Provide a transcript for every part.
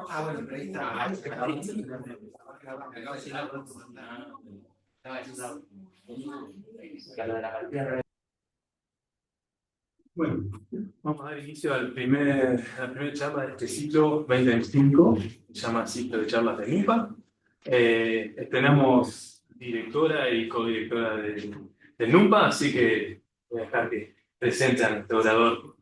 Ah, bueno, pero ahí está. Bueno, vamos a dar inicio a la primera charla de este ciclo 2025, se llama Ciclo de Charlas de NUMPA. Estrenamos directora y codirectora del NUMPA, así que voy a dejar que presente a nuestro orador.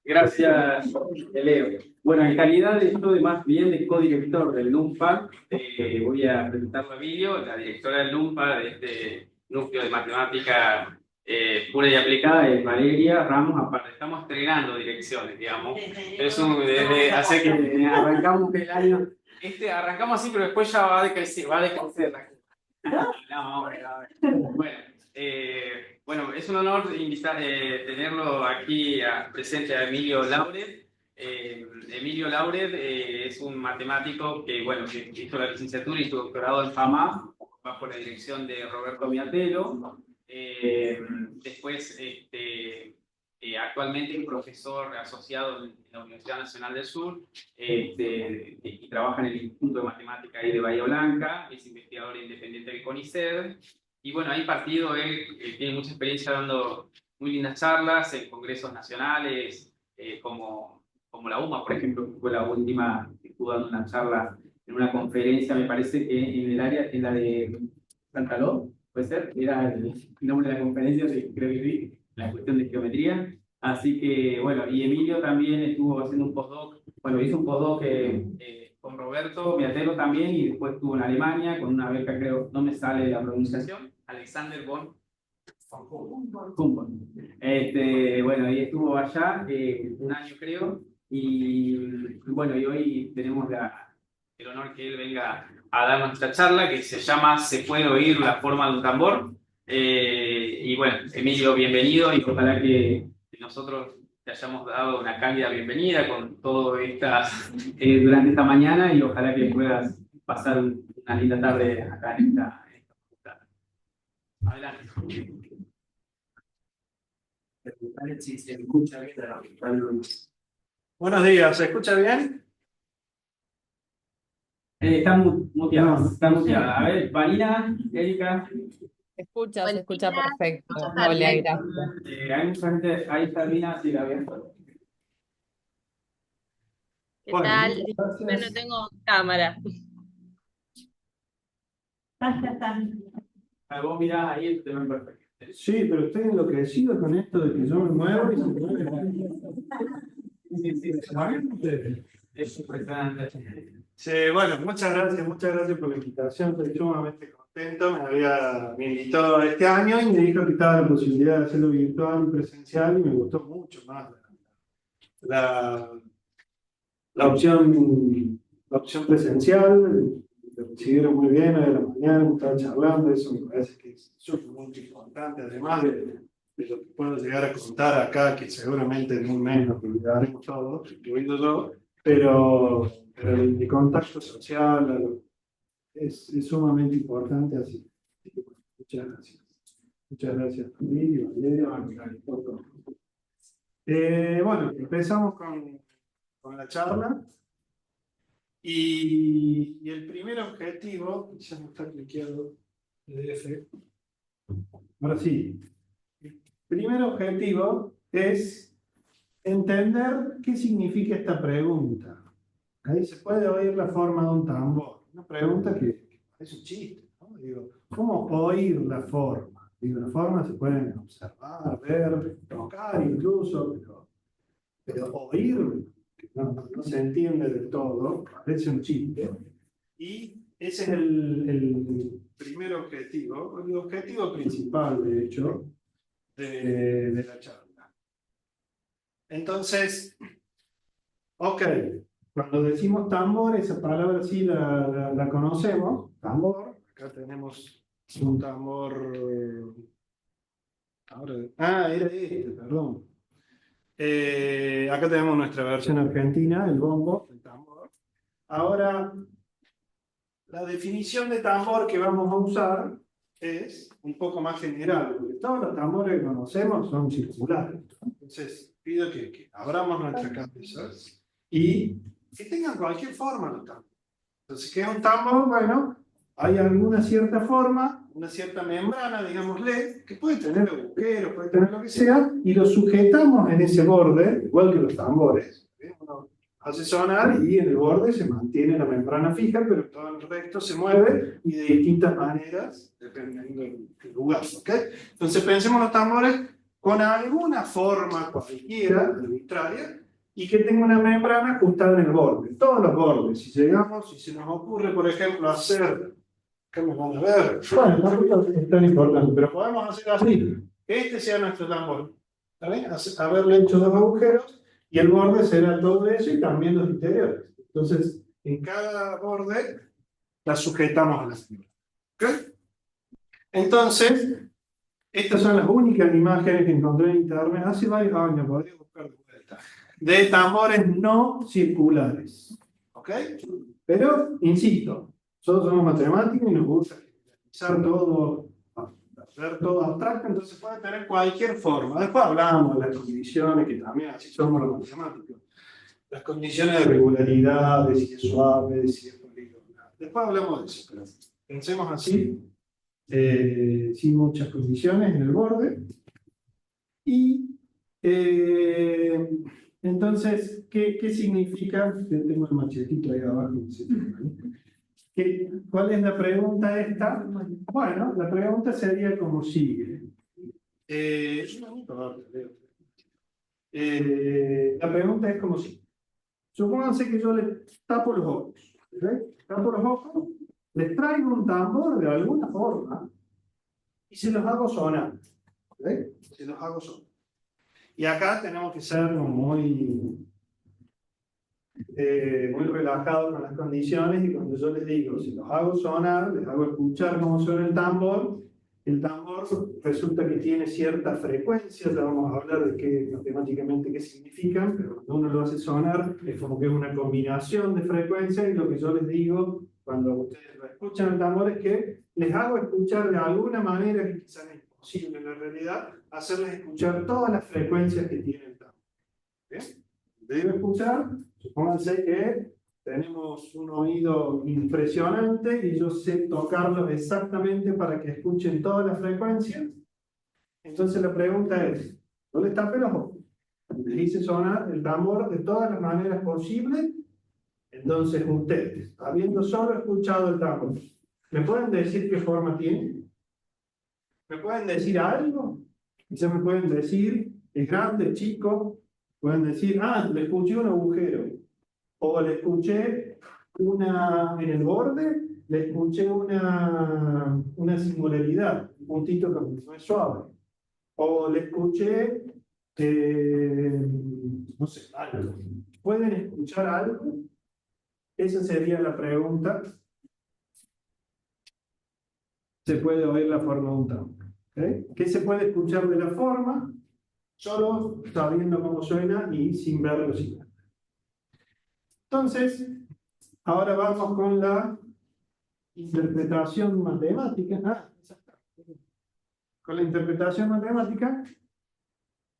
Gracias, Leo. Bueno, en calidad de yo más bien de codirector del NUMPA, voy a presentar a Emilio, la directora del NUMPA, de este núcleo de matemática pura y aplicada, es Valeria Ramos. Aparte, estamos estrenando direcciones, digamos. Desde hace que arrancamos el año. Arrancamos así, pero después ya va a decrecer la no, bueno, es un honor tenerlo aquí presente a Emilio Lauret. Emilio Lauret es un matemático que hizo la licenciatura y su doctorado en FAMA bajo la dirección de Roberto Miatelo. Después, actualmente es profesor asociado en la Universidad Nacional del Sur y trabaja en el Instituto de Matemática ahí de Bahía Blanca, es investigador independiente del CONICET. Y bueno, ahí partido, él tiene mucha experiencia dando muy lindas charlas en congresos nacionales, como la UMA, por ejemplo, que fue la última que estuvo dando una charla en una conferencia, me parece que en el área, en la de Santaló, puede ser, era el nombre de la conferencia, creo que vi, la cuestión de geometría. Así que, bueno, y Emilio también estuvo haciendo un postdoc, hizo un postdoc con Roberto Miatelo también, y después estuvo en Alemania con una beca, creo, no me sale la pronunciación, Alexander von Humboldt. Bueno, ahí estuvo allá un año, creo, y bueno, y hoy tenemos el honor que él venga a dar nuestra charla, que se llama ¿Se puede oír la forma de un tambor? Y bueno, Emilio, bienvenido, y ojalá que nosotros te hayamos dado una cálida bienvenida con todo durante esta mañana, y ojalá que puedas pasar una linda tarde acá en esta facultad. Adelante. Si se escucha bien. Buenos días, ¿se escucha bien? Está muteada, está muteada. A ver, Marina, Erika. Se escucha perfecto. Hola, gracias. Hay mucha gente, ahí está Marina, sí, la veo. ¿Qué tal? Bueno, no tengo cámara. Vos mirás ahí, te ven perfecto. Sí, pero estoy enloquecido con esto de que yo me muevo y se mueve. Es impresionante. Sí, bueno, muchas gracias por la invitación, estoy sumamente contento, me invitó este año y me dijo que estaba la posibilidad de hacerlo virtual y presencial, y me gustó mucho más la opción presencial. Me recibieron muy bien hoy de la mañana, me estaban charlando, eso me parece que es muy importante, además de lo que puedo llegar a contar acá, que seguramente en un mes nos olvidaremos todos, incluido yo, pero el contacto social es sumamente importante, así que muchas gracias. Muchas gracias, Emilio, Valeria, por todo. Bueno, empezamos con la charla. Y el primer objetivo, ya no está cliqueado PDF. Ahora sí. El primer objetivo es entender qué significa esta pregunta. Ahí se puede oír la forma de un tambor. Una pregunta que parece un chiste, ¿no? Digo, ¿cómo oír la forma? Digo, la forma se pueden observar, ver, tocar incluso, pero oír no se entiende del todo, parece un chiste. Y ese es el primer objetivo, el objetivo principal, de hecho, de la charla. Entonces, ok, cuando decimos tambor, esa palabra sí la conocemos, tambor. Acá tenemos un tambor. Era este, perdón. Acá tenemos nuestra versión argentina, el bombo, el tambor. Ahora, la definición de tambor que vamos a usar es un poco más general, porque todos los tambores que conocemos son circulares, ¿no? Entonces, pido que abramos nuestra cabeza y que tengan cualquier forma los tambores. Entonces, ¿qué es un tambor? Bueno, hay alguna cierta forma, una cierta membrana, digámosle, que puede tener agujeros, puede tener lo que sea, y lo sujetamos en ese borde, igual que los tambores. Uno hace sonar y en el borde se mantiene la membrana fija, pero todo el resto se mueve y de distintas maneras, dependiendo del lugar. ¿Okay? Entonces pensemos los tambores con alguna forma cualquiera, arbitraria, y que tenga una membrana ajustada en el borde. Todos los bordes. Si llegamos, si se nos ocurre, por ejemplo, hacer... ¿Qué me van a ver? Bueno, tampoco es tan importante, pero podemos hacer así. Este sea nuestro tambor. ¿Está bien? Haberle hecho dos agujeros y el borde será todo eso y también los interiores. Entonces, en cada borde la sujetamos a la fibra. ¿Ok? Entonces, estas son las únicas imágenes que encontré en internet hace varios años, podría buscar de vuelta, de tambores no circulares. ¿Ok? Pero, insisto, nosotros somos matemáticos y nos gusta realizar todo, hacer todo abstracto, entonces puede tener cualquier forma. Después hablamos de las condiciones, que también así somos los matemáticos. Las condiciones de regularidad, de si es suave, de si es poligonal. Después hablamos de eso, pero pensemos así, sin muchas condiciones en el borde. Y entonces, ¿qué significa? Tengo el machetito ahí abajo. ¿Cuál es la pregunta esta? Bueno, la pregunta sería como sigue. La pregunta es como sigue. Supónganse que yo le tapo los ojos. Tapo los ojos, les traigo un tambor de alguna forma y se los hago sonar. Se los hago sonar. Y acá tenemos que ser muy relajado con las condiciones, y cuando yo les digo, si los hago sonar, les hago escuchar cómo suena el tambor resulta que tiene cierta frecuencia, ya vamos a hablar de qué matemáticamente qué significan, pero cuando uno lo hace sonar es como que es una combinación de frecuencias, y lo que yo les digo cuando ustedes lo escuchan el tambor es que les hago escuchar de alguna manera, que quizás es imposible en la realidad, hacerles escuchar todas las frecuencias que tiene el tambor. ¿Bien? Debe escuchar. Supónganse que tenemos un oído impresionante y yo sé tocarlo exactamente para que escuchen todas las frecuencias. Entonces la pregunta es, yo les tapé los ojos, les hice sonar el tambor de todas las maneras posibles. Entonces ustedes, habiendo solo escuchado el tambor, ¿me pueden decir qué forma tiene? ¿Me pueden decir algo? Quizás me pueden decir, es grande, chico. Pueden decir, le escuché un agujero, o le escuché en el borde, le escuché una singularidad, un puntito que no es suave, o le escuché, no sé, algo. ¿Pueden escuchar algo? Esa sería la pregunta. Se puede oír la forma de un tambor. ¿Okay? ¿Qué se puede escuchar de la forma? Solo sabiendo cómo suena y sin ver los signos. Entonces, ahora vamos con la interpretación matemática. Con la interpretación matemática,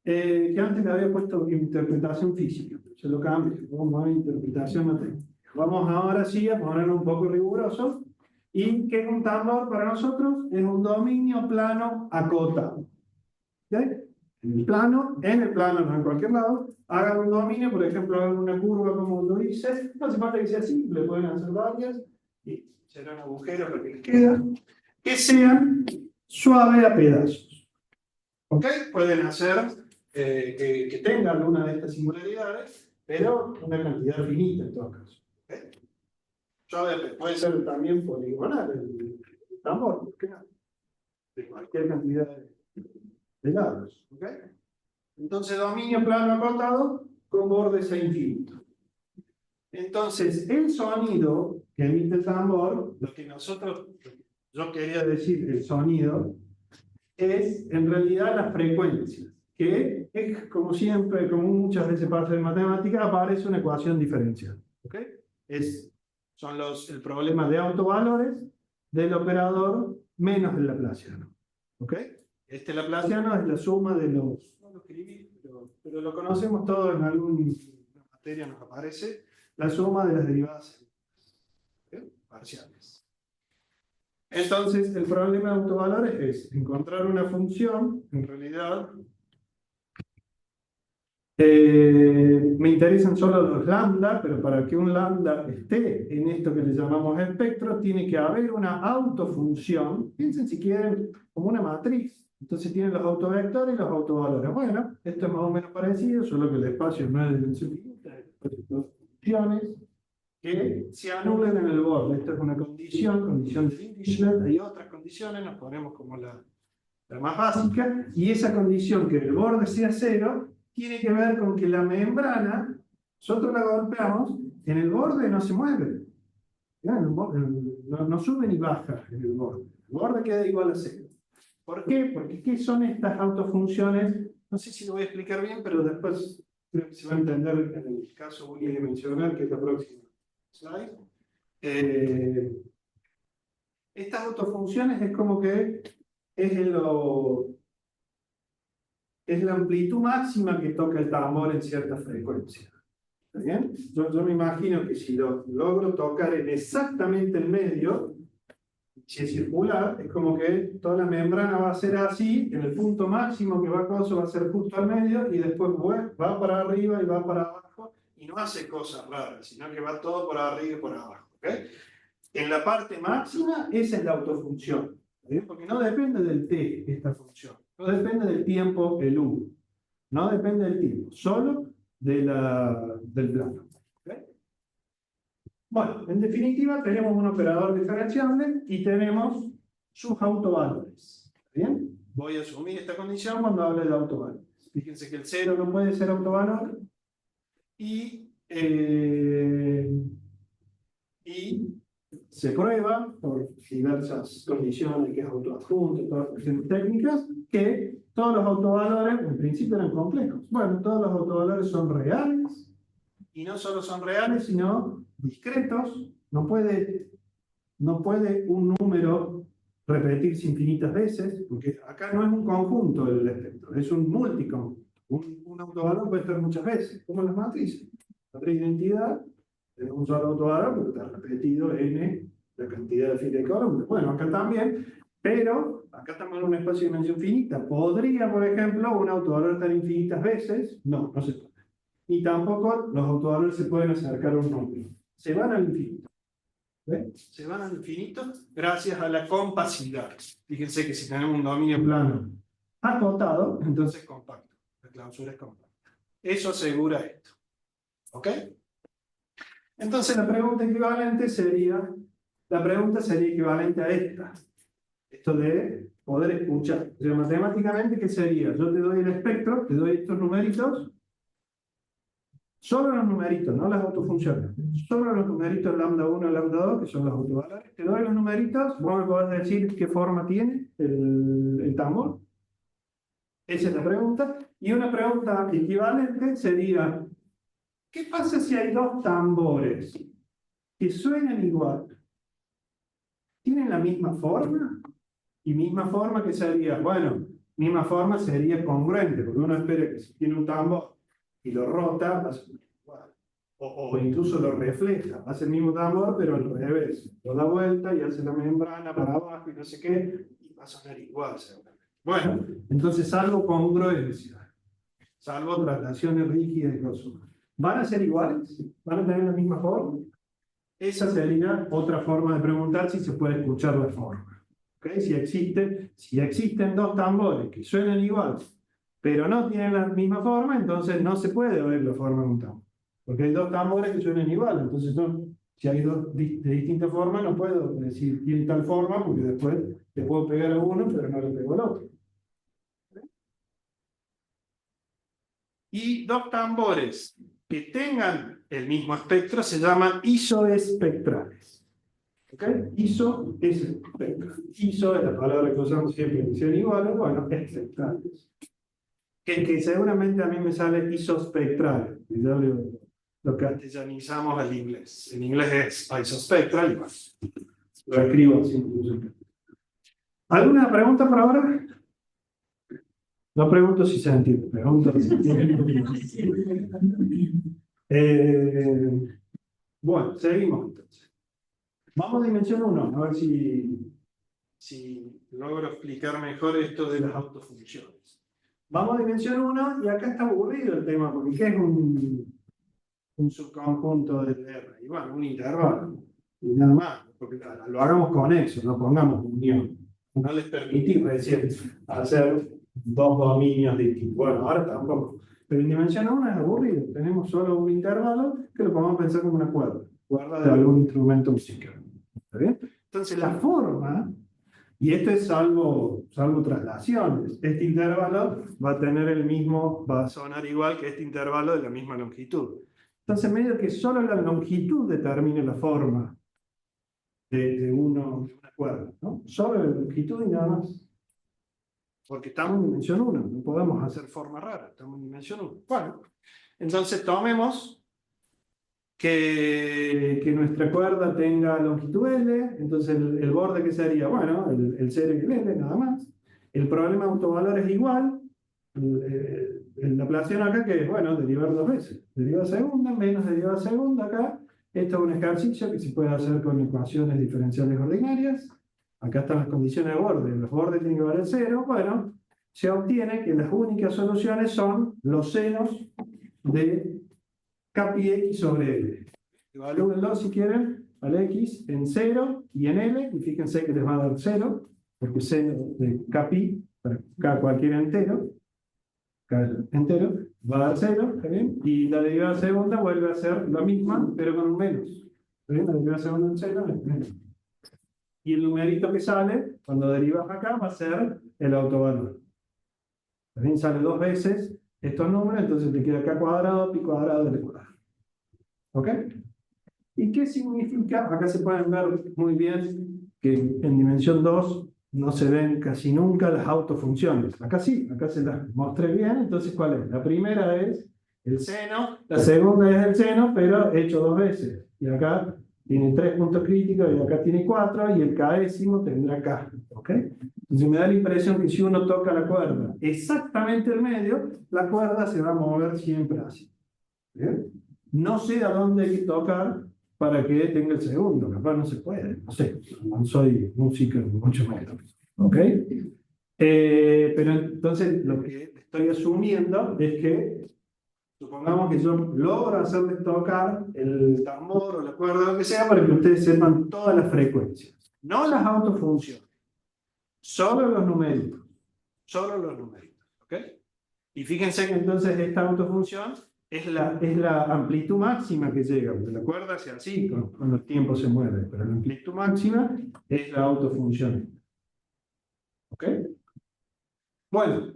que antes le había puesto interpretación física, se lo cambio, vamos a interpretación matemática. Vamos ahora sí a ponerlo un poco riguroso. ¿Y qué es un tambor para nosotros? Es un dominio plano acotado. ¿Okay? En el plano, no en cualquier lado, hagan un dominio, por ejemplo, hagan una curva como lo hice, no hace falta que sea simple, pueden hacer varias, y serán agujeros lo que les queda, que sean suaves a pedazos. ¿Ok? Pueden hacer que tengan alguna de estas singularidades, pero una cantidad finita en todo caso. ¿Okay? Suave, puede ser también poligonal el tambor, ¿por qué no? De cualquier cantidad de lados. ¿Okay? Entonces, dominio plano acotado con bordes a infinito. Entonces, el sonido que emite el tambor, yo quería decir el sonido, es en realidad la frecuencia, que es como siempre, como muchas veces pasa en matemática, aparece una ecuación diferencial. ¿Okay? Son el problema de autovalores del operador menos el laplaciano. ¿Ok? Este laplaciano es la suma de los... No lo escribí, pero lo conocemos todo, en alguna materia nos aparece, la suma de las derivadas parciales. Entonces, el problema de autovalores es encontrar una función, en realidad, me interesan solo los lambda, pero para que un lambda esté en esto que le llamamos espectro, tiene que haber una autofunción, piensen si quieren, como una matriz. Entonces tienen los autovectores y los autovalores. Bueno, esto es más o menos parecido, solo que el espacio no es de dimensión finita, hay dos funciones que se anulen en el borde. Esta es una condición de Dirichlet. Hay otras condiciones, nos ponemos como la más básica, y esa condición que el borde sea cero tiene que ver con que la membrana, nosotros la golpeamos, en el borde no se mueve. No sube ni baja en el borde. El borde queda igual a cero. ¿Por qué? Porque ¿qué son estas autofunciones? No sé si lo voy a explicar bien, pero después creo que se va a entender en el caso unidimensional, que es la próxima slide. Estas autofunciones es como que es la amplitud máxima que toca el tambor en cierta frecuencia. ¿Está bien? Yo me imagino que si lo logro tocar en exactamente el medio, si es circular, es como que toda la membrana va a ser así, en el punto máximo que va a coso va a ser justo al medio, y después va para arriba y va para abajo, y no hace cosas raras, sino que va todo por arriba y por abajo. ¿Okay? En la parte máxima, esa es la autofunción. ¿Sí? Porque no depende del t esta función. No depende del tiempo, el u. No depende del tiempo. Solo del plano. ¿Okay? Bueno, en definitiva, tenemos un operador diferenciable y tenemos sus autovalores. ¿Bien? Voy a asumir esta condición cuando hable de autovalores. Fíjense que el 0 no puede ser autovalor. Y se prueba por diversas condiciones, que es autoadjunto, todas las cuestiones técnicas, que todos los autovalores en principio eran complejos. Bueno, todos los autovalores son reales, y no solo son reales, sino discretos. No puede un número repetirse infinitas veces, porque acá no es un conjunto el espectro, es un multiconjunto. Un autovalor puede estar muchas veces, como en las matrices. Matriz de identidad, tenemos un solo autovalor porque está repetido n la cantidad de filas de columnas. Bueno, acá también, pero acá estamos en un espacio de dimensión finita. ¿Podría, por ejemplo, un autovalor estar infinitas veces? No, no se puede. Y tampoco los autovalores se pueden acercar a un número. Se van al infinito. ¿Ven? Se van al infinito gracias a la compasividad. Fíjense que si tenemos un dominio plano acotado, entonces compacto. La clausura es compacta. Eso asegura esto. ¿Ok? Entonces la pregunta sería equivalente a esta. Esto de poder escuchar. O sea, matemáticamente, ¿qué sería? Yo te doy el espectro, te doy estos numeritos, solo los numeritos, no las autofunciones, solo los numeritos lambda 1 y lambda 2, que son los autovalores. Te doy los numeritos, vos me podés decir qué forma tiene el tambor. Esa es la pregunta. Y una pregunta equivalente sería: ¿qué pasa si hay dos tambores que suenan igual? ¿Tienen la misma forma? Y misma forma que sería, bueno, misma forma sería congruente, porque uno espera que si tiene un tambor y lo rota, va a ser igual. O incluso lo refleja, hace el mismo tambor, pero al revés. Lo da vuelta y hace la membrana para abajo y no sé qué, y va a sonar igual seguramente. Bueno, entonces salvo congruencia, salvo traslaciones rígidas y cosas. ¿Van a ser iguales? ¿Van a tener la misma forma? Esa sería otra forma de preguntar si se puede escuchar la forma. ¿Okay? Si existen dos tambores que suenan igual, pero no tienen la misma forma, entonces no se puede oír la forma de un tambor. Porque hay dos tambores que suenan igual, entonces si hay dos de distinta forma, no puedo decir tiene tal forma, porque después le puedo pegar a uno, pero no le pego al otro. ¿Okay? Y dos tambores que tengan el mismo espectro se llaman isoespectrales. ¿Okay? Isoespectrales. Iso es la palabra que usamos siempre en sean iguales, bueno, espectrales. Que seguramente a mí me sale isospectral. Ya lo castellanizamos al inglés. En inglés es isospectral y bueno, lo escribo así. ¿Alguna pregunta por ahora? No pregunto si se entiende, pregunto si se entiende. Bueno, seguimos entonces. Vamos a dimensión 1, a ver si logro explicar mejor esto de las autofunciones. Vamos a dimensión 1 y acá está aburrido el tema, porque ¿qué es un subconjunto del R? Y bueno, un intervalo. Y nada más, porque lo hagamos conexo, no pongamos unión. No les permitimos, es decir, hacer dos dominios distintos. Bueno, ahora tampoco. Pero en dimensión 1 es aburrido. Tenemos solo un intervalo que lo podemos pensar como una cuerda de algún instrumento musical. ¿Está bien? Entonces la forma, y esto es salvo traslaciones, este intervalo va a tener va a sonar igual que este intervalo de la misma longitud. Entonces, medio que solo la longitud determine la forma de una cuerda, ¿no? Solo la longitud y nada más. Porque estamos en dimensión 1, no podemos hacer forma rara, estamos en dimensión 1. Bueno, entonces tomemos que nuestra cuerda tenga longitud L, entonces el borde que sería, bueno, el C y el L, nada más. El problema de autovalor es igual. La Laplaciano acá que es, bueno, derivar dos veces. Derivada segunda menos derivada segunda acá. Esto es un ejercicio que se puede hacer con ecuaciones diferenciales ordinarias. Acá están las condiciones de borde. Los bordes tienen que valer 0. Bueno, se obtiene que las únicas soluciones son los senos de Kpi x sobre L. Evalúenlo si quieren al x en 0 y en L. Y fíjense que les va a dar 0, porque seno de Kpi para cualquier entero va a dar 0, ¿está bien? Y la derivada segunda vuelve a ser la misma, pero con un menos. ¿Está bien? La derivada segunda en 0 es menos. Y el numerito que sale, cuando derivas acá, va a ser el autovalor. También sale dos veces estos números, entonces te queda k cuadrado, pi cuadrado, l cuadrado. ¿Ok? ¿Y qué significa? Acá se pueden ver muy bien que en dimensión 2 no se ven casi nunca las autofunciones. Acá sí, acá se las mostré bien. Entonces, ¿cuál es? La primera es el seno, la segunda es el seno, pero hecho dos veces. Y acá tiene 3 puntos críticos, y acá tiene 4, y el késimo tendrá k. ¿Ok? Entonces me da la impresión que si uno toca la cuerda exactamente el medio, la cuerda se va a mover siempre así. ¿Bien? No sé a dónde hay que tocar para que tenga el segundo, capaz no se puede, no sé, no soy músico mucho menos. ¿Ok? Pero entonces lo que estoy asumiendo es que, supongamos que yo logro hacerles tocar el tambor o la cuerda, lo que sea, para que ustedes sepan todas las frecuencias. No las autofunciones, solo los numéricos. Solo los numéricos. ¿Ok? Y fíjense que entonces esta autofunción es la amplitud máxima que llega, porque la cuerda hace así cuando el tiempo se mueve, pero la amplitud máxima es la autofunción. ¿Ok? Bueno,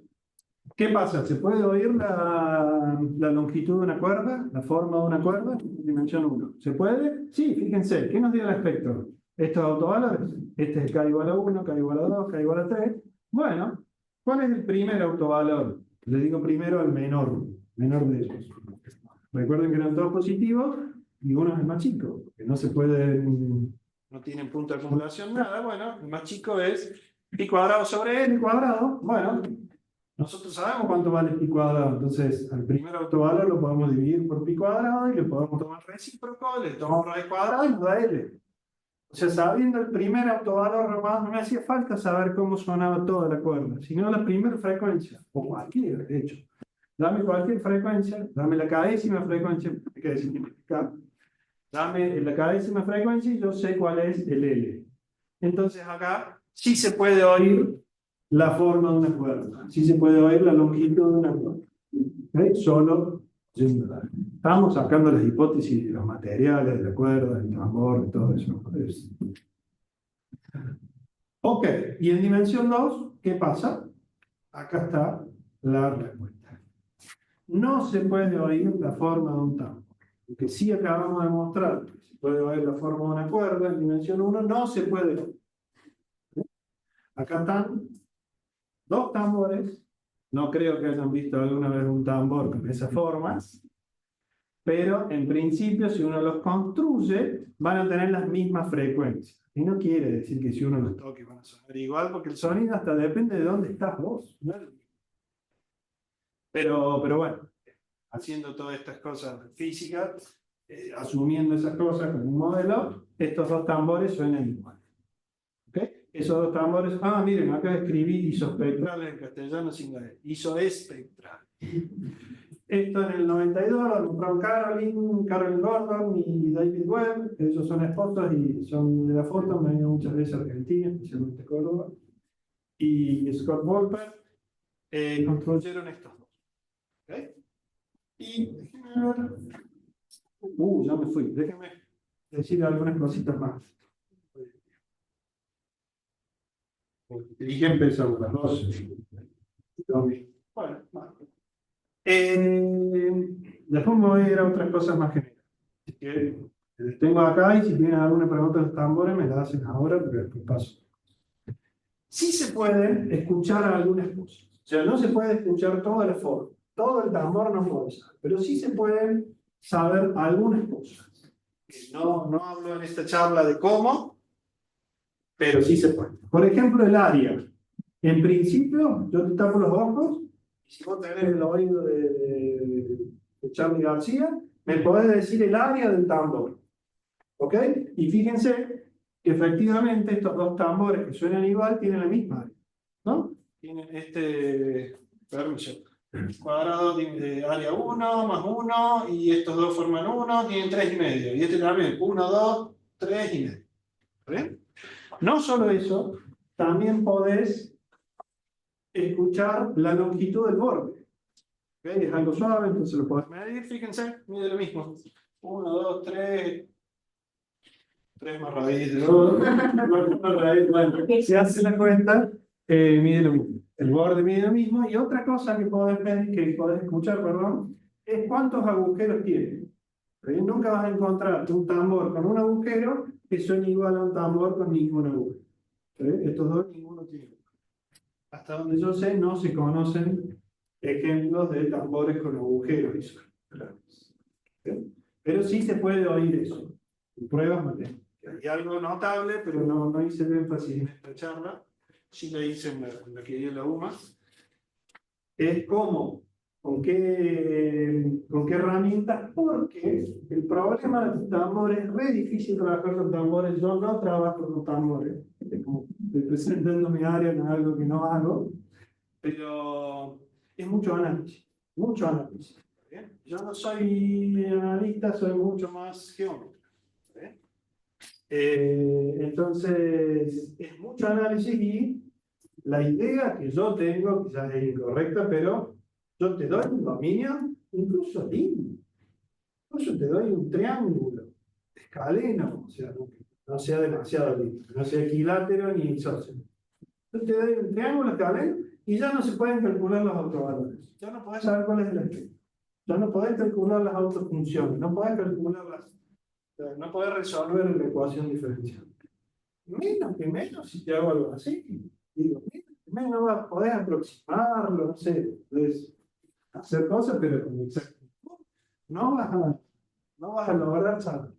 ¿qué pasa? ¿Se puede oír la longitud de una cuerda? ¿La forma de una cuerda? Dimensión 1. ¿Se puede? Sí, fíjense. ¿Qué nos dio el espectro? Estos autovalores. Este es k igual a 1, k igual a 2, k igual a 3. Bueno, ¿cuál es el primer autovalor? Le digo primero al menor de ellos. Recuerden que eran todos positivos y uno es el más chico, que no se puede, no tienen punto de acumulación, nada. Bueno, el más chico es pi cuadrado sobre l cuadrado. Bueno, nosotros sabemos cuánto vale pi cuadrado, entonces al primer autovalor lo podemos dividir por pi cuadrado y le podemos tomar recíproco, le tomamos raíz cuadrada y nos da l. O sea, sabiendo el primer autovalor nomás, no me hacía falta saber cómo sonaba toda la cuerda, sino la primera frecuencia, o cualquiera, de hecho. Dame cualquier frecuencia, dame la késima frecuencia, ¿qué significa? Dame la késima frecuencia y yo sé cuál es el L. Entonces acá sí se puede oír la forma de una cuerda, sí se puede oír la longitud de una cuerda. ¿Okay? Solo estamos sacando las hipótesis de los materiales, de la cuerda, del tambor, de todo eso. Ok, y en dimensión 2, ¿qué pasa? Acá está la respuesta. No se puede oír la forma de un tambor. Lo que sí acabamos de mostrar, que se puede oír la forma de una cuerda en dimensión 1, no se puede oír. Acá están dos tambores. No creo que hayan visto alguna vez un tambor con esas formas, pero en principio, si uno los construye, van a tener las mismas frecuencias. Y no quiere decir que si uno los toque van a sonar igual, porque el sonido hasta depende de dónde estás vos. ¿No? Pero bueno, haciendo todas estas cosas físicas, asumiendo esas cosas como un modelo, estos dos tambores suenan igual. ¿Ok? Esos dos tambores, miren, acá escribí isospectral en castellano sin la E, isoespectral. Esto en el 92 lo compraron Carolyn Gordon y David Webb, ellos son esposos y son de la foto, me han ido muchas veces a Argentina, especialmente Córdoba, y Scott Wolper, construyeron estos dos. ¿Okay? Y déjenme ver, ya me fui, déjenme decir algunas cositas más. ¿Y qué empezamos? Las 12. Bueno, más. Después me voy a ir a otras cosas más generales. Así que les tengo acá y si tienen alguna pregunta de los tambores me la hacen ahora porque después paso. Sí se pueden escuchar algunas cosas. O sea, no se puede escuchar toda la forma. Todo el tambor no puede saber. Pero sí se pueden saber algunas cosas. No hablo en esta charla de cómo, pero sí se puede. Por ejemplo, el área. En principio, yo te tapo los ojos. Si vos tenés el oído de Charlie García, me podés decir el área del tambor. ¿Ok? Y fíjense que efectivamente estos dos tambores que suenan igual tienen la misma área. ¿No? Tienen permiso, cuadrado de área 1 más 1, y estos dos forman 1, tienen 3,5. Y este también, 1, 2, 3,5. ¿Está bien? No solo eso, también podés escuchar la longitud del borde. ¿Okay? Es algo suave, entonces lo podés medir. Fíjense, mide lo mismo. 1, 2, 3. 3 más raíz de 2. Bueno, se hace la cuenta, mide lo mismo. El borde mide lo mismo. Y otra cosa que podés medir, que podés escuchar, perdón, es cuántos agujeros tiene. Nunca vas a encontrar un tambor con un agujero que suene igual a un tambor con ningún agujero. Estos dos, ninguno tiene. Hasta donde yo sé, no se conocen ejemplos de tambores con agujeros. Pero sí se puede oír eso. Pruebas matemáticas. Hay algo notable, pero no hice el énfasis en esta charla. Sí la hice en la que dio la UMA. Es cómo, con qué herramientas, porque el problema de los tambores es re difícil trabajar con tambores. Yo no trabajo con tambores. Como estoy presentando mi área en algo que no hago, pero es mucho análisis. Mucho análisis. ¿Bien? Yo no soy analista, soy mucho más geómetra. Entonces, es mucho análisis y la idea que yo tengo, quizás es incorrecta, pero yo te doy un dominio, incluso lindo. Incluso te doy un triángulo escaleno, o sea, no sea demasiado lindo, no sea equilátero ni isósceles. Yo te doy un triángulo escaleno y ya no se pueden calcular los autovalores. Ya no podés saber cuál es el efecto. Ya no podés calcular las autofunciones, no podés calcular no podés resolver la ecuación diferencial. Menos si te hago algo así. Digo, menos podés aproximarlo, no sé, podés hacer cosas, pero con exactitud no vas a lograr saber.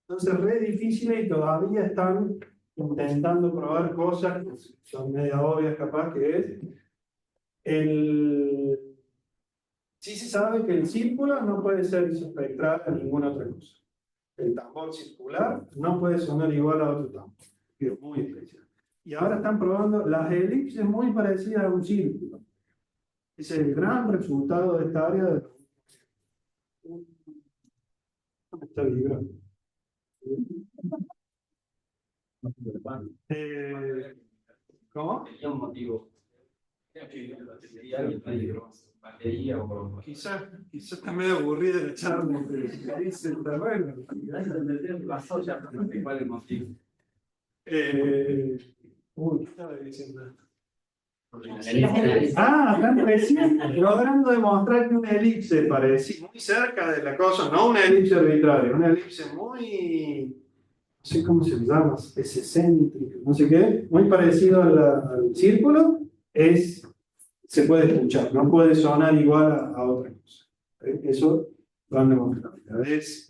Entonces, re difícil y todavía están intentando probar cosas que son media obvias, capaz que es. Sí se sabe que el círculo no puede ser isospectral a ninguna otra cosa. El tambor circular no puede sonar igual a otro tambor. Es muy especial. Y ahora están probando las elipses muy parecidas a un círculo. Ese es el gran resultado de esta área de... Está vibrando. ¿Cómo? Tenía un motivo. Batería o... Quizás está medio aburrida la charla, pero si le dice, está bueno. Pasó ya, pero no sé cuál es el motivo. ¿Qué estaba diciendo? Están recién logrando demostrar que una elipse parecida, muy cerca de la cosa, no una elipse arbitraria, una elipse muy, no sé cómo se llama, es excéntrica, no sé qué, muy parecido al círculo, se puede escuchar, no puede sonar igual a otra cosa. Eso lo han demostrado. Es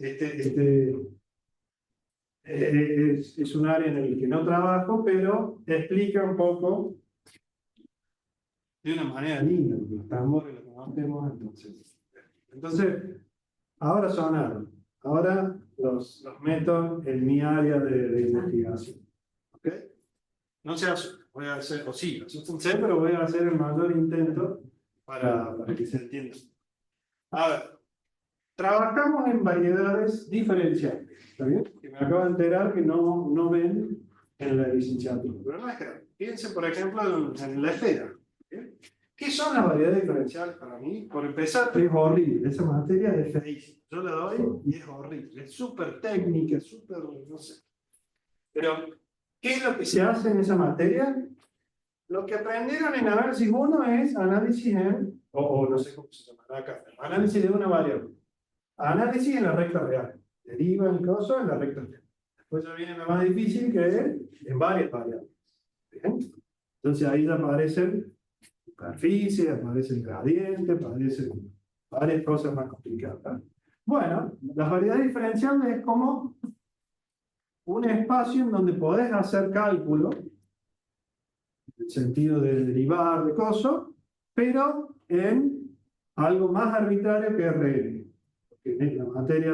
un área en el que no trabajo, pero explica un poco de una manera linda, los tambores, Anotemos entonces. Entonces, ahora sonaron. Ahora los meto en mi área de investigación. ¿Ok? No se asusten, voy a hacer, o sí, asústense, pero voy a hacer el mayor intento para que se entienda. A ver, trabajamos en variedades diferenciales. ¿Está bien? Que me acabo de enterar que no ven en la licenciatura. Pero no es grave. Piensen, por ejemplo, en la esfera. ¿Bien? ¿Qué son las variedades diferenciales para mí? Por empezar, es horrible. Esa materia es feísima. Yo la doy y es horrible. Es súper técnica, súper, no sé. Pero, ¿qué es lo que se hace en esa materia? Lo que aprendieron en análisis 1 es análisis o no sé cómo se llamará acá, análisis de una variable. Análisis en la recta real. Deriva el coso en la recta real. Después ya viene lo más difícil, que es en varias variables. ¿Bien? Entonces ahí ya aparecen superficie, aparece el gradiente, aparecen varias cosas más complicadas. Bueno, las variedades diferenciales es como un espacio en donde podés hacer cálculo, en el sentido de derivar de cosas, pero en algo más arbitrario que RN. Porque en la materia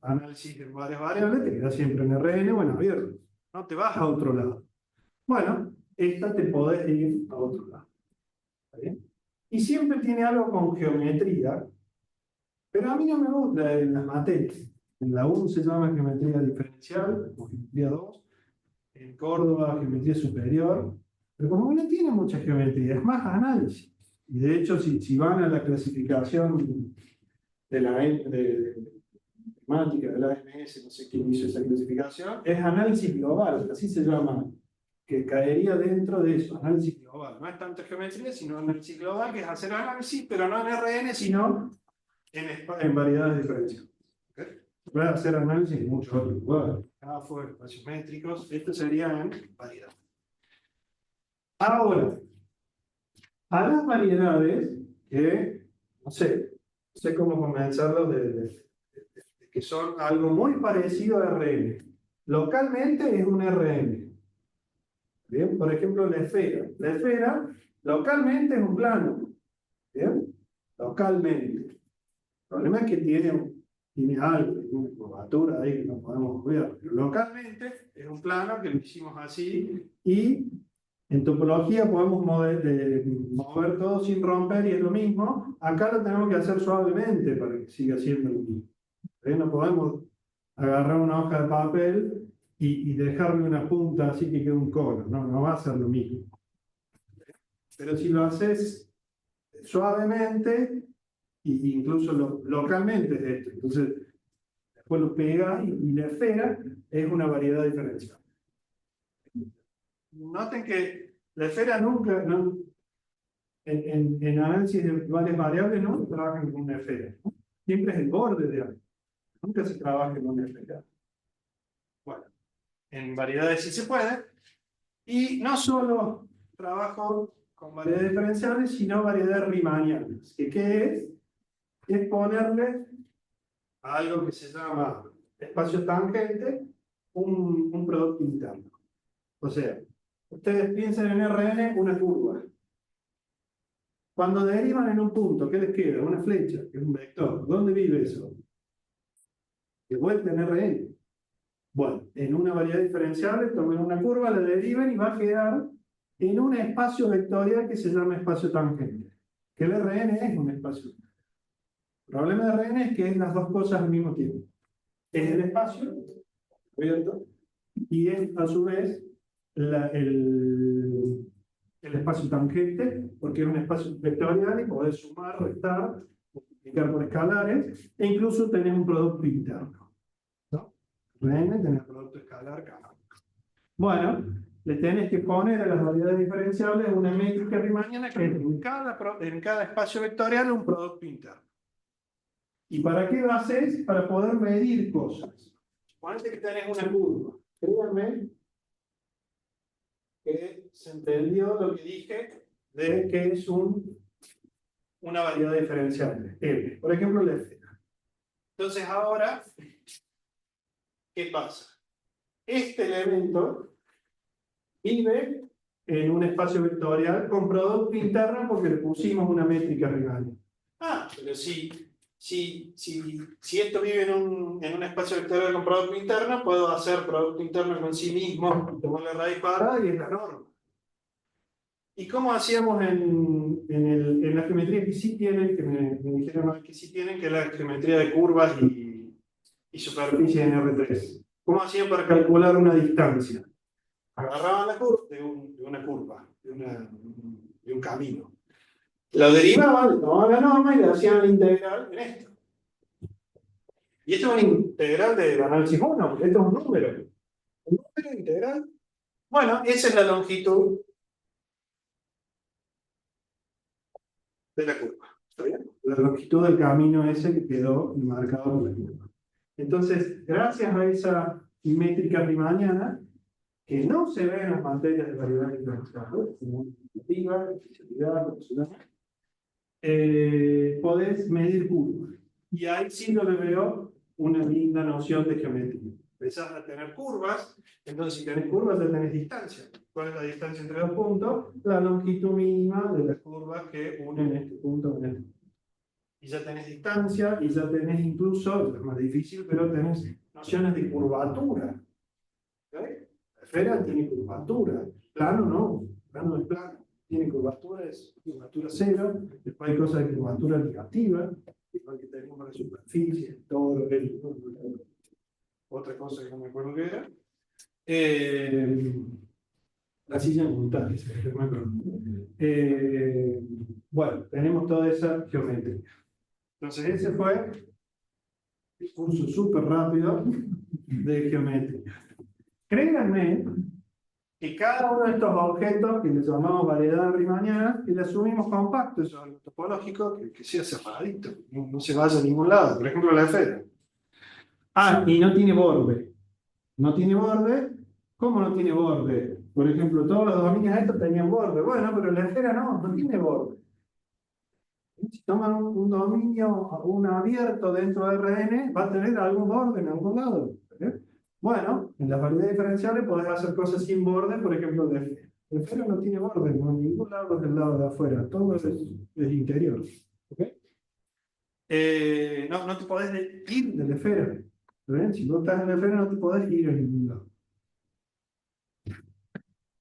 análisis de varias variables te quedas siempre en RN o en abierto. No te vas a otro lado. Bueno, esta te podés ir a otro lado. ¿Está bien? Y siempre tiene algo con geometría, pero a mí no me gusta en las materias. En la 1 se llama geometría diferencial, o geometría 2. En Córdoba, geometría superior. Pero como no tiene mucha geometría, es más análisis. Y de hecho, si van a la clasificación de la temática de la AMS, no sé quién hizo esa clasificación, es análisis global, así se llama, que caería dentro de eso, análisis global. No es tanto geometría, sino análisis global, que es hacer análisis, pero no en RN, sino en variedades diferenciales. ¿Okay? Puede hacer análisis en muchos otros lugares, CAFO, espacios métricos, esto sería en variedad. Ahora, a las variedades que, no sé cómo comenzarlo de que son algo muy parecido a RN. Localmente es un RN. ¿Bien? Por ejemplo, la esfera. La esfera localmente es un plano. ¿Bien? Localmente. El problema es que tiene algo, tiene una curvatura ahí que no podemos ver. Pero localmente es un plano que lo hicimos así y en topología podemos mover todo sin romper y es lo mismo. Acá lo tenemos que hacer suavemente para que siga siendo lo mismo. No podemos agarrar una hoja de papel y dejarle una punta así que quede un cono. No va a ser lo mismo. Pero si lo haces suavemente, e incluso localmente es esto. Entonces, después lo pegas y la esfera es una variedad diferencial. Noten que la esfera nunca, en análisis de varias variables, no trabajan con una esfera. Siempre es el borde de algo. Nunca se trabaja con una esfera. Bueno, en variedades sí se puede. Y no solo trabajo con variedades diferenciales, sino variedades riemannianas. ¿Qué es? Es ponerle a algo que se llama espacio tangente un producto interno. O sea, ustedes piensan en RN una curva. Cuando derivan en un punto, ¿qué les queda? Una flecha, que es un vector. ¿Dónde vive eso? De vuelta en RN. Bueno, en una variedad diferencial, tomen una curva, la deriven y va a quedar en un espacio vectorial que se llama espacio tangente. Que el RN es un espacio. El problema de RN es que es las dos cosas al mismo tiempo. Es el espacio abierto y es a su vez el espacio tangente, porque es un espacio vectorial y podés sumar, restar, multiplicar por escalares e incluso tener un producto interno. ¿No? RN tener producto escalar canónico. Bueno, le tenés que poner a las variedades diferenciables una métrica riemanniana que es en cada espacio vectorial un producto interno. ¿Y para qué lo haces? Para poder medir cosas. Suponete que tenés una curva. Créanme que se entendió lo que dije de que es una variedad diferenciable. M. Por ejemplo, la esfera. Entonces ahora, ¿qué pasa? Este elemento vive en un espacio vectorial con producto interno porque le pusimos una métrica riemanniana. Ah, pero si esto vive en un espacio vectorial con producto interno, puedo hacer producto interno con sí mismo, tomar la raíz cuadrada y es la norma. ¿Y cómo hacíamos en la geometría que sí tienen, que me dijeron que sí tienen, que es la geometría de curvas y superficie en R3? ¿Cómo hacían para calcular una distancia? Agarraban la curva de una curva, de un camino. Lo derivaban, tomaban la norma y le hacían la integral en esto. Y esto es una integral de análisis 1, porque esto es un número. ¿Un número integral? Bueno, esa es la longitud de la curva. ¿Está bien? La longitud del camino ese que quedó marcado por la curva. Entonces, gracias a esa métrica riemanniana, que no se ve en las materias de variedad diferencial, como iniciativa, especialidad, podés medir curvas. Y ahí sí yo le veo una linda noción de geometría. Empezás a tener curvas, entonces si tenés curvas ya tenés distancia. ¿Cuál es la distancia entre dos puntos? La longitud mínima de las curvas que unen este punto con este punto. Y ya tenés distancia, y ya tenés incluso, es más difícil, pero tenés nociones de curvatura. ¿Okay? La esfera tiene curvatura, plano no, plano es plano. Tiene curvatura, es curvatura cero, después hay cosas de curvatura negativa, igual que tenemos la superficie, todo lo que es otra cosa que no me acuerdo qué era. La silla montaje, no me acuerdo. Bueno, tenemos toda esa geometría. Entonces ese fue el curso súper rápido de geometría. Créanme que cada uno de estos objetos que les llamamos variedad riemanniana, que le asumimos compacto, eso es algo topológico, que sea cerradito, no se vaya a ningún lado. Por ejemplo, la esfera. Ah, y no tiene borde. No tiene borde. ¿Cómo no tiene borde? Por ejemplo, todos los dominios estos tenían borde. Bueno, pero la esfera no tiene borde. Si toman un dominio, un abierto dentro de Rn, va a tener algún borde en algún lado. ¿Eh? Bueno, en las variedades diferenciales podés hacer cosas sin borde, por ejemplo, la esfera no tiene borde, no en ningún lado del lado de afuera, todo es interior. ¿Okay? No te podés ir de la esfera. ¿Ven? Si no estás en la esfera no te podés ir a ningún lado.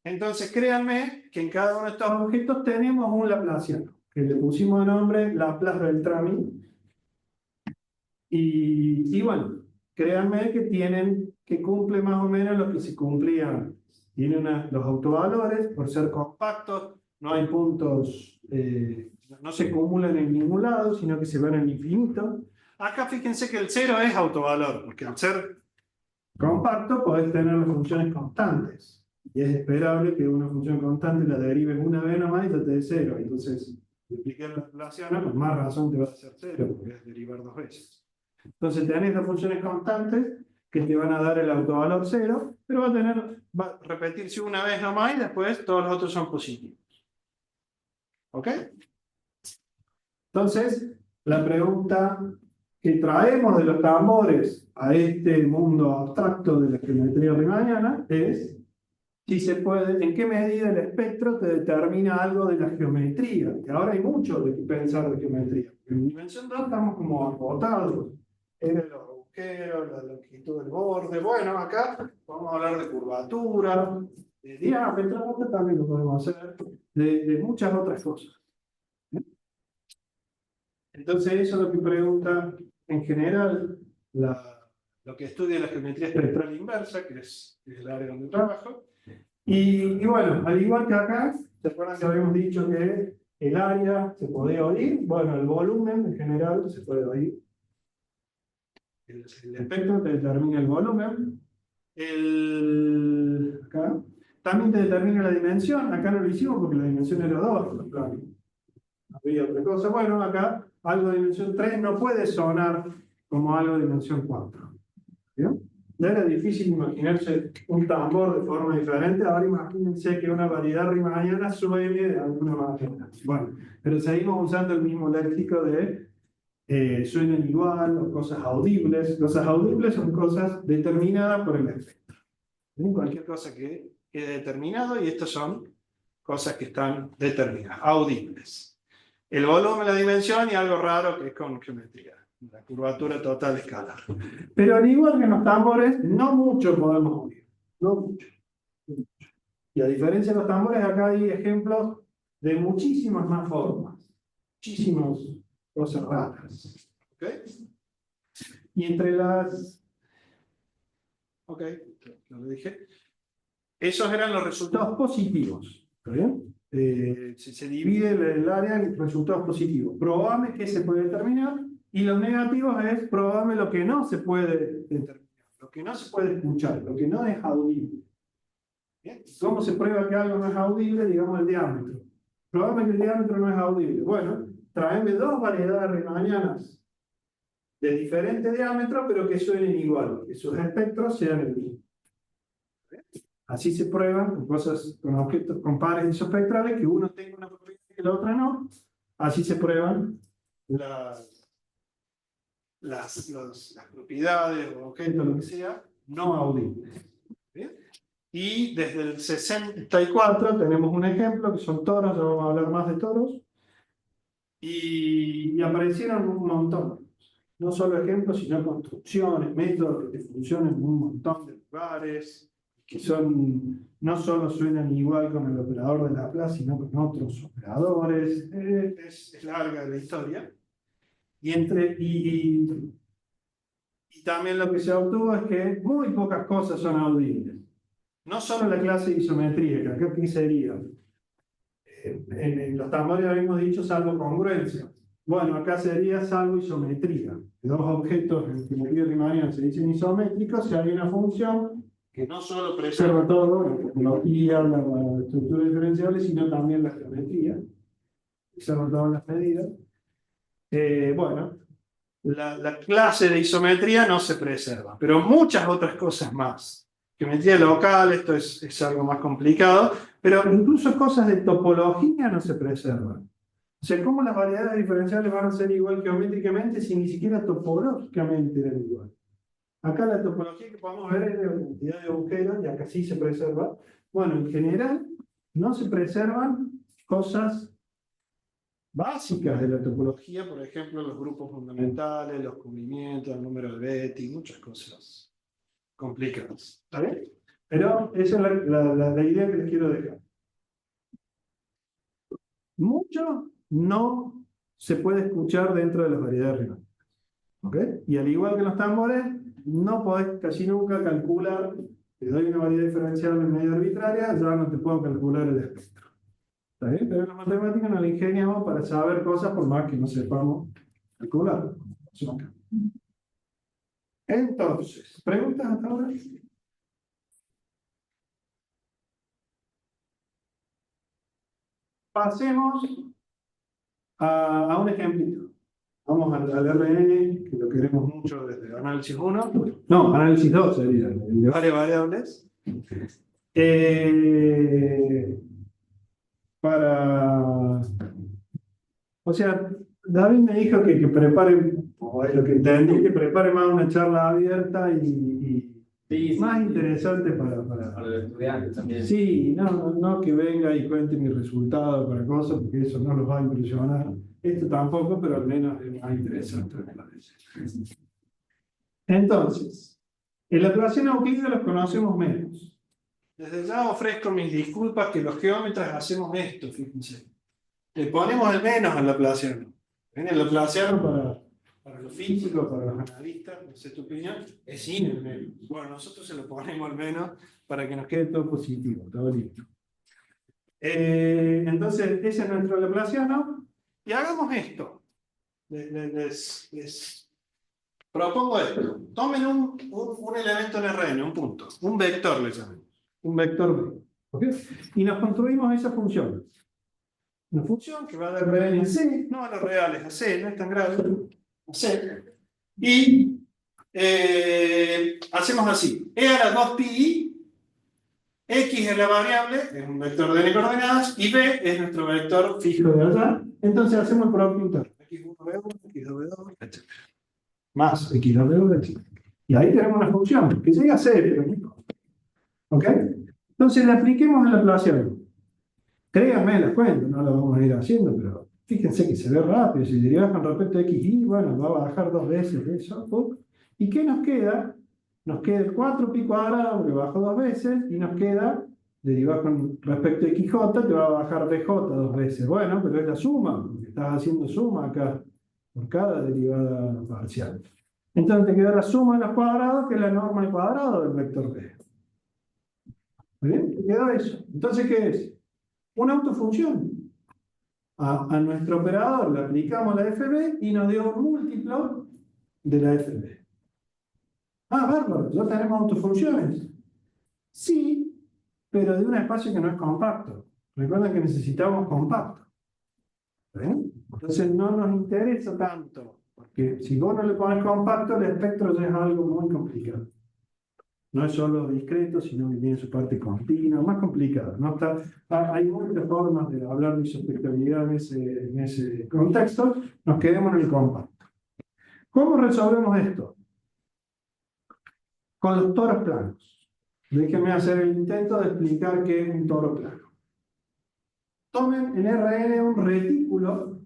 Entonces, créanme que en cada uno de estos objetos tenemos un laplaciano, que le pusimos de nombre Laplace-Beltrami. Y bueno, créanme que cumple más o menos lo que se cumplía antes. Tiene los autovalores, por ser compactos, no hay puntos, no se acumulan en ningún lado, sino que se van al infinito. Acá fíjense que el 0 es autovalor, porque al ser compacto podés tener las funciones constantes. Y es esperable que una función constante la derives una vez nomás y ya te dé 0. Entonces, multiplicar la relación, con más razón te va a hacer 0, porque es derivar dos veces. Entonces tenés las funciones constantes que te van a dar el autovalor 0, pero va a repetirse una vez nomás y después todos los otros son positivos. ¿Ok? Entonces, la pregunta que traemos de los tambores a este mundo abstracto de la geometría riemanniana es si se puede, en qué medida el espectro te determina algo de la geometría. Que ahora hay mucho de qué pensar de geometría. En dimensión 2 estamos como agotados. En los agujeros, la longitud del borde. Bueno, acá vamos a hablar de curvatura, de diámetro, también lo podemos hacer, de muchas otras cosas. Entonces, eso es lo que pregunta en general lo que estudia la geometría espectral inversa, que es el área donde trabajo. Y bueno, al igual que acá, ¿se acuerdan que habíamos dicho que el área se podía oír? Bueno, el volumen en general se puede oír. El espectro te determina el volumen. Acá. También te determina la dimensión. Acá no lo hicimos porque la dimensión era 2. Claro. No había otra cosa. Bueno, acá algo de dimensión 3 no puede sonar como algo de dimensión 4. ¿Bien? No era difícil imaginarse un tambor de forma diferente. Ahora imagínense que una variedad riemanniana suene de alguna manera. Bueno, pero seguimos usando el mismo léxico de suenan igual, o cosas audibles. Cosas audibles son cosas determinadas por el espectro. Cualquier cosa que quede determinado, y estos son cosas que están determinadas, audibles. El volumen, la dimensión y algo raro que es con geometría, la curvatura total escalar. Pero al igual que en los tambores, no mucho podemos oír, no mucho. Y a diferencia de los tambores, acá hay ejemplos de muchísimas más formas, muchísimas cosas raras. ¿Ok? Y entre las... Ok, ya lo dije. Esos eran los resultados positivos. ¿Está bien? Se divide el área en resultados positivos. Probable que se puede determinar, y los negativos es probable lo que no se puede determinar, lo que no se puede escuchar, lo que no es audible. ¿Bien? ¿Cómo se prueba que algo no es audible? Digamos el diámetro. Probable que el diámetro no es audible. Bueno, tráeme dos variedades riemannianas de diferente diámetro, pero que suenen igual, que sus espectros sean el mismo. Así se prueban con cosas, con objetos, con pares isospectrales, que uno tenga una propiedad y la otra no. Así se prueban las propiedades o objetos, lo que sea, no audibles. ¿Bien? Y desde el 64 tenemos un ejemplo, que son toros, ya vamos a hablar más de toros, y aparecieron un montón. No solo ejemplos, sino construcciones, métodos que funcionan en un montón de lugares, que son, no solo suenan igual con el operador de Laplace, sino con otros operadores. Es larga la historia. Y también lo que se obtuvo es que muy pocas cosas son audibles. No solo la clase de isometría, que acá ¿qué sería? En los tambores habíamos dicho salvo congruencia. Bueno, acá sería salvo isometría. Dos objetos en geometría riemanniana se dicen isométricos si hay una función que no solo preserva todo, la topología, la estructura diferenciable, sino también la geometría, preserva todas las medidas. Bueno, la clase de isometría no se preserva, pero muchas otras cosas más. Geometría local, esto es algo más complicado, pero incluso cosas de topología no se preservan. O sea, ¿cómo las variedades diferenciales van a ser igual geométricamente si ni siquiera topológicamente eran igual? Acá la topología que podemos ver es de la cantidad de agujeros, y acá sí se preserva. Bueno, en general no se preservan cosas básicas de la topología, por ejemplo, los grupos fundamentales, los cubrimientos, el número de Betti, muchas cosas complicadas. ¿Está bien? Pero esa es la idea que les quiero dejar. Mucho no se puede escuchar dentro de las variedades riemannianas. ¿Ok? Y al igual que en los tambores, no podés casi nunca calcular, te doy una variedad diferencial en medio arbitraria, ya no te puedo calcular el espectro. ¿Está bien? Pero en la matemática nos la ingeniamos para saber cosas por más que no sepamos calcular. Entonces, ¿preguntas hasta ahora? Pasemos a un ejemplito. Vamos al RN, que lo queremos mucho desde análisis 1. No, análisis 2 sería, el de varias variables. O sea, David me dijo que prepare, o es lo que entendí, que prepare más una charla abierta y más interesante para los estudiantes también. Sí, no que venga y cuente mi resultado para cosas, porque eso no los va a impresionar. Esto tampoco, pero al menos es más interesante, me parece. Entonces, en la ecuación euclídea los conocemos menos. Desde ya ofrezco mis disculpas que los geómetras hacemos esto, fíjense. Le ponemos el menos al laplaciano. El laplaciano para los físicos, para los analistas, no sé tu opinión, es sin el menos. Bueno, nosotros se lo ponemos al menos para que nos quede todo positivo, todo listo. Entonces, ese es nuestro laplaciano. Y hagamos esto. Les propongo esto. Tomen un elemento en Rn, un punto, un vector le llamamos, un vector B. ¿Okay? Y nos construimos esa función. Una función que va de Rn a C, no a los reales, a C, no es tan grave, a C. Y hacemos así. E a las 2pi, X es la variable, es un vector de n coordenadas, y B es nuestro vector fijo de allá. Entonces hacemos el producto interno. X1B1, X2B2, etc. Más X2B1, etc. Y ahí tenemos una función que llega a C, pero no. ¿Ok? Entonces le apliquemos el laplaciano. Créanme, las cuento, no lo vamos a ir haciendo, pero fíjense que se ve rápido. Si derivas con respecto a XY, bueno, va a bajar 2 veces eso. ¿Y qué nos queda? Nos queda el 4pi cuadrado, que bajó 2 veces, y nos queda, derivar con respecto a XJ, te va a bajar BJ 2 veces. Bueno, pero es la suma, porque estás haciendo suma acá, por cada derivada parcial. Entonces te queda la suma de los cuadrados, que es la norma al cuadrado del vector B. ¿Muy bien? Te quedó eso. Entonces, ¿qué es? Una autofunción. A nuestro operador le aplicamos la FB y nos dio un múltiplo de la FB. Ah, bárbaro, ya tenemos autofunciones. Sí, pero de un espacio que no es compacto. Recuerden que necesitamos compacto. ¿Ven? Entonces no nos interesa tanto, porque si vos no le pones compacto, el espectro ya es algo muy complicado. No es solo discreto, sino que tiene su parte continua, más complicado. ¿No? Hay muchas formas de hablar de isospectralidad en ese contexto. Nos quedemos en el compacto. ¿Cómo resolvemos esto? Con los toros planos. Déjenme hacer el intento de explicar qué es un toro plano. Tomen en RN un retículo,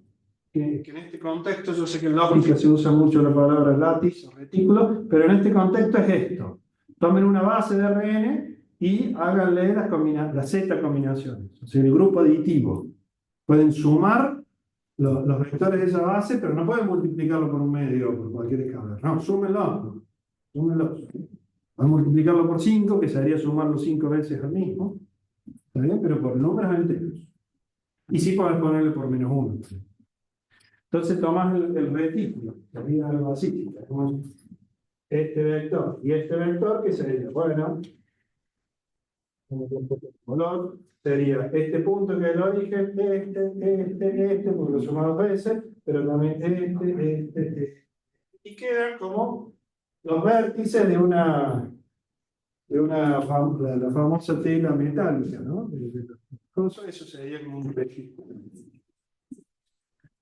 que en este contexto, yo sé que en lógica se usa mucho la palabra látiz o retículo, pero en este contexto es esto. Tomen una base de RN y háganle las Z combinaciones, o sea, el grupo aditivo. Pueden sumar los vectores de esa base, pero no pueden multiplicarlo por un medio o por cualquier escalar. No, súmenlo. Súmenlo. Van a multiplicarlo por 5, que sería sumarlo 5 veces al mismo. ¿Está bien? Pero por números enteros. Y sí puedes ponerle por -1. Entonces tomás el retículo, sería algo así. Este vector y este vector, que sería, bueno, color, sería este punto que es el origen, porque lo sumamos veces, pero también este. Y quedan como los vértices de la famosa tela metálica, ¿no? Eso sería como un retículo.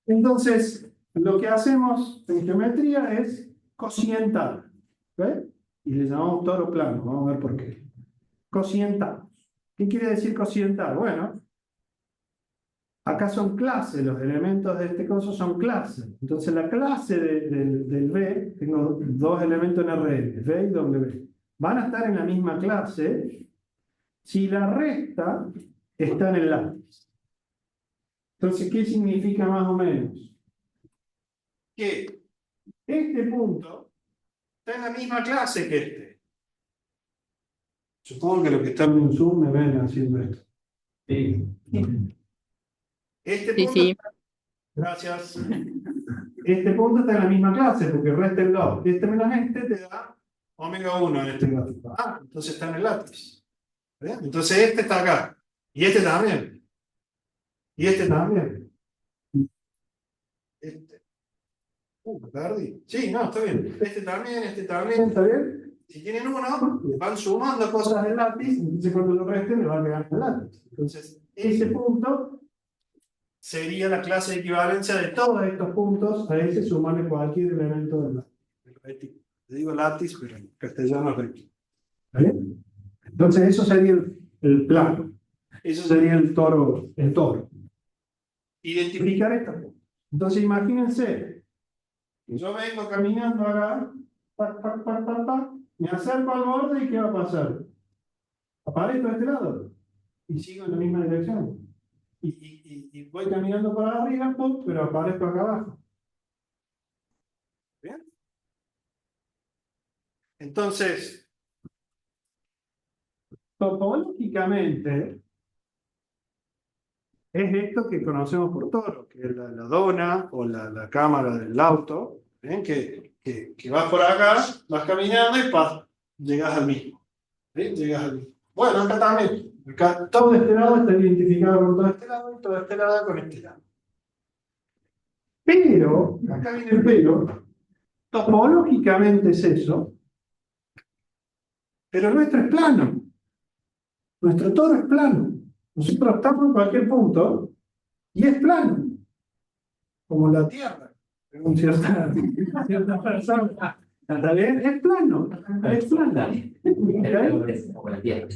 Entonces, lo que hacemos en geometría es cocientar. ¿Ve? Y le llamamos toro plano. Vamos a ver por qué. Cocientamos. ¿Qué quiere decir cocientar? Bueno, acá son clases, los elementos de este coso son clases. Entonces la clase del B, tengo dos elementos en RN, B y W. Van a estar en la misma clase si la resta está en el lápiz. Entonces, ¿qué significa más o menos? Que este punto está en la misma clase que este. Supongo que los que están en Zoom me ven haciendo esto. Sí. Este Sí, punto, sí. gracias. Este punto está en la misma clase, porque réstenlo. Este menos este te da ω1 en este gráfico. Ah, entonces está en el lápiz. ¿Ven? Entonces este está acá. Y este también. Y este también. Este. Me perdí. Sí, no, está bien. Este también, ¿está bien? Si tienen uno, van sumando cosas del lápiz, entonces cuando lo resten le van a quedar el lápiz. Entonces, ese punto sería la clase de equivalencia de todos estos puntos a ese sumarle cualquier elemento del retículo. Le digo lápiz, pero en castellano es retículo. ¿Vale? Entonces, eso sería el plano. Eso sería el toro. Identificar estos puntos. Entonces, imagínense que yo vengo caminando acá, me acerco al borde y ¿qué va a pasar? Aparezco de este lado y sigo en la misma dirección. Y voy caminando para arriba, pero aparezco acá abajo. ¿Bien? Entonces, topológicamente, es esto que conocemos por toro, que es la dona o la cámara del auto, ¿ven? Que vas por acá, vas caminando y llegas al mismo. ¿Ven? Llegas al mismo. Bueno, acá también. Acá todo este lado está identificado con todo este lado y todo este lado con este lado. Pero, acá viene el pero, topológicamente es eso, pero nuestro es plano. Nuestro toro es plano. Nosotros estamos en cualquier punto y es plano, como la Tierra, según cierta persona. ¿Está bien? Es plano. Es plano. Como la Tierra.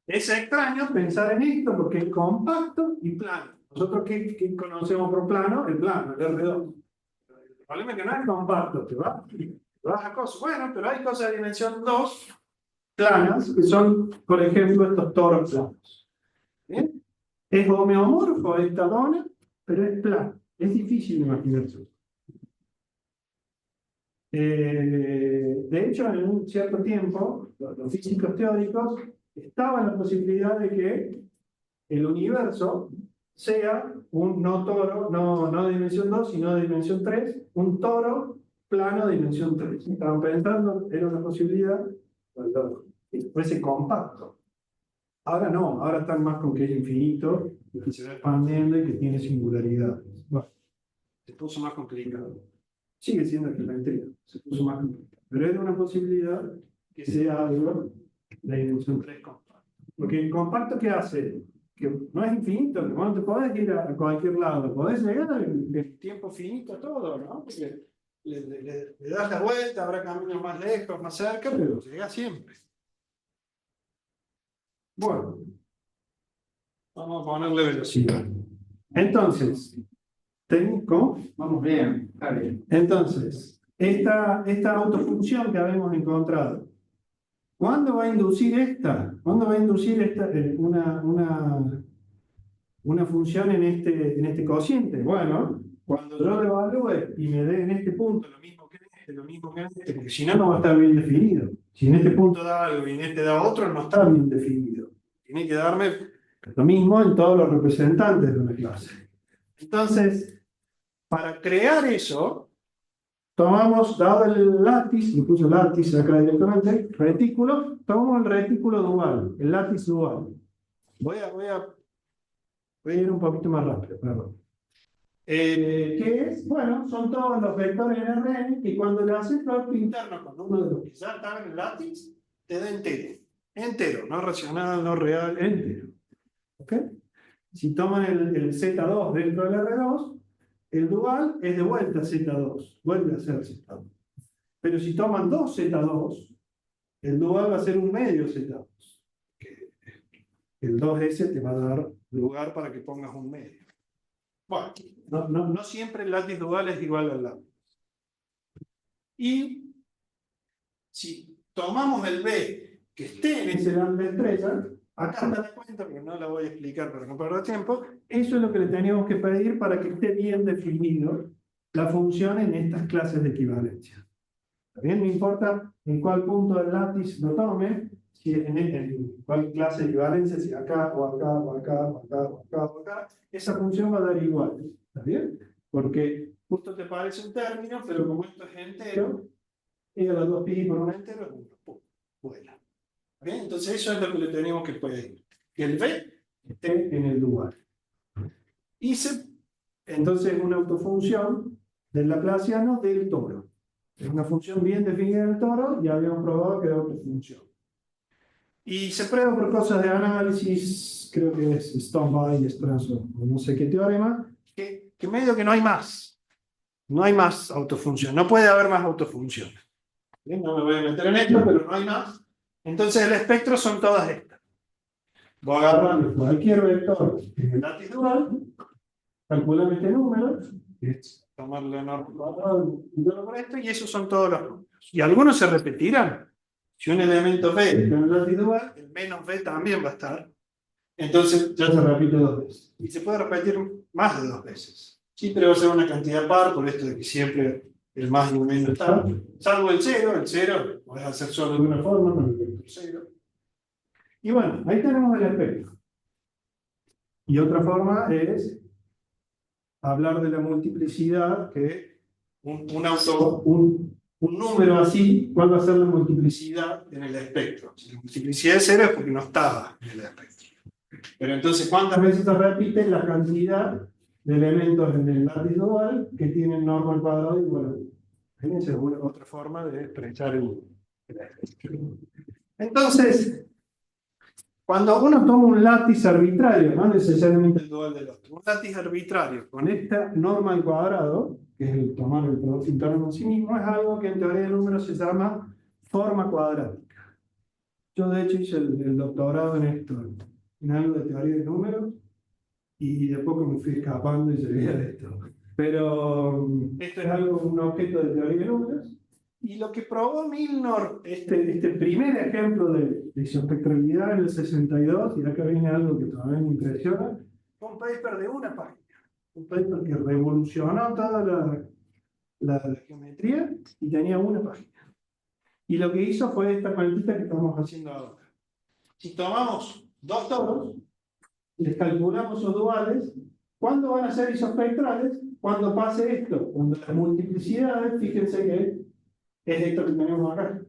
Es extraño pensar en esto porque es compacto y plano. Nosotros, ¿qué conocemos por plano? El plano, el R2. El problema es que no es compacto, te vas a cosas. Bueno, pero hay cosas de dimensión 2 planas, que son, por ejemplo, estos toros planos. ¿Bien? Es homeomorfo esta dona, pero es plano. Es difícil imaginarse. De hecho, en un cierto tiempo, los físicos teóricos estaba la posibilidad de que el universo sea un no toro, no de dimensión 2, sino de dimensión 3, un toro plano de dimensión 3. Estaban pensando, era una posibilidad, que fuese compacto. Ahora no, ahora están más con que es infinito, que se va expandiendo y que tiene singularidades. Bueno, se puso más complicado. Sigue siendo geometría, se puso más complicado. Pero era una posibilidad que sea algo de dimensión 3 compacto. Porque el compacto, ¿qué hace? Que no es infinito, que no te podés ir a cualquier lado, podés llegar en tiempo finito a todo, ¿no? Porque le das la vuelta, habrá caminos más lejos, más cerca, pero llega siempre. Bueno, vamos a ponerle velocidad. Entonces, ¿cómo? Vamos bien, está bien. Entonces, esta autofunción que habíamos encontrado, ¿cuándo va a inducir esta? ¿Cuándo va a inducir una función en este cociente? Bueno, cuando yo lo evalúe y me dé en este punto lo mismo que en este, lo mismo que en este, porque si no, no va a estar bien definido. Si en este punto da algo y en este da otro, no está bien definido. Tiene que darme lo mismo en todos los representantes de una clase. Entonces, para crear eso, tomamos, dado el látiz, incluso el látiz acá directamente, retículo, tomamos el retículo dual, el látiz dual. Voy a ir un poquito más rápido, perdón. ¿Qué es? Bueno, son todos los vectores en Rn y cuando le haces producto interno con uno de los que ya están en el látiz, te da entero. Entero, no racional, no real, entero. ¿Ok? Si toman el Z2 dentro del R2, el dual es de vuelta Z2, vuelve a ser Z2. Pero si toman dos Z2, el dual va a ser un medio Z2. El 2S te va a dar lugar para que pongas un medio. Bueno, no siempre el látiz dual es igual al látiz. Y si tomamos el B que esté en ese lambda estrella, acá está la cuenta, pero no la voy a explicar para no perder tiempo, eso es lo que le teníamos que pedir para que esté bien definido la función en estas clases de equivalencia. También me importa en cuál punto del látiz lo tome, si en cuál clase de equivalencia, si acá o acá o acá o acá o acá o acá, esa función va a dar igual. ¿Está bien? Porque justo te parece un término, pero como esto es entero, y a las 2pi por un entero, vuela. ¿Está bien? Entonces eso es lo que le tenemos que pedir. Que el B esté en el lugar. Entonces una autofunción del laplaciano del toro. Es una función bien definida del toro, ya habíamos probado que era autofunción. Y se prueba por cosas de análisis, creo que es Stoneby, Strasso, o no sé qué teorema, que medio que no hay más. No hay más autofunción, no puede haber más autofunción. No me voy a meter en esto, pero no hay más. Entonces el espectro son todas estas. Voy a agarrar cualquier vector en el látiz dual, calcular este número, que es tomarle norma cuadrado por esto, y esos son todos los números. Y algunos se repetirán. Si un elemento B está en el látiz dual, el menos B también va a estar. Entonces ya se repite 2 veces. Y se puede repetir más de 2 veces. Siempre va a ser una cantidad par, por esto de que siempre el más y el menos está. Salvo el 0 lo podés hacer solo de una forma, con el vector 0. Y bueno, ahí tenemos el espectro. Y otra forma es hablar de la multiplicidad, que un número así, ¿cuál va a ser la multiplicidad en el espectro? Si la multiplicidad es 0 es porque no estaba en el espectro. Pero entonces, ¿cuántas veces se repite la cantidad de elementos en el látiz dual que tienen norma al cuadrado igual a 1? Esa es otra forma de expresar el espectro. Entonces, cuando uno toma un látiz arbitrario, no necesariamente el dual del otro, un látiz arbitrario con esta norma al cuadrado, que es el tomar el producto interno en sí mismo, es algo que en teoría de números se llama forma cuadrática. Yo de hecho hice el doctorado en esto, en algo de teoría de números, y de poco me fui escapando y llegué a esto. Pero esto es algo, un objeto de teoría de números. Y lo que probó Milnor, este primer ejemplo de isospectralidad en el 62, y acá viene algo que todavía me impresiona, fue un paper de una página. Un paper que revolucionó toda la geometría y tenía una página. Y lo que hizo fue esta cuentita que estamos haciendo ahora. Si tomamos dos toros, les calculamos los duales, ¿cuándo van a ser isospectrales? Cuando pase esto, cuando las multiplicidades, fíjense que es esto que tenemos acá.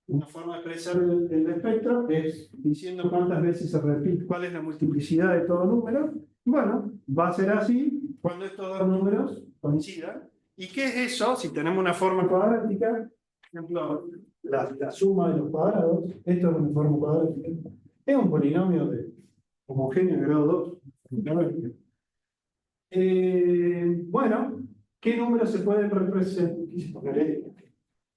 Una forma de expresar el espectro es diciendo cuántas veces se repite, cuál es la multiplicidad de todo número. Bueno, va a ser así cuando estos dos números coincidan. ¿Y qué es eso? Si tenemos una forma cuadrática, por ejemplo, la suma de los cuadrados, esto es una forma cuadrática, es un polinomio homogéneo de grado 2. Bueno, ¿qué números se pueden representar?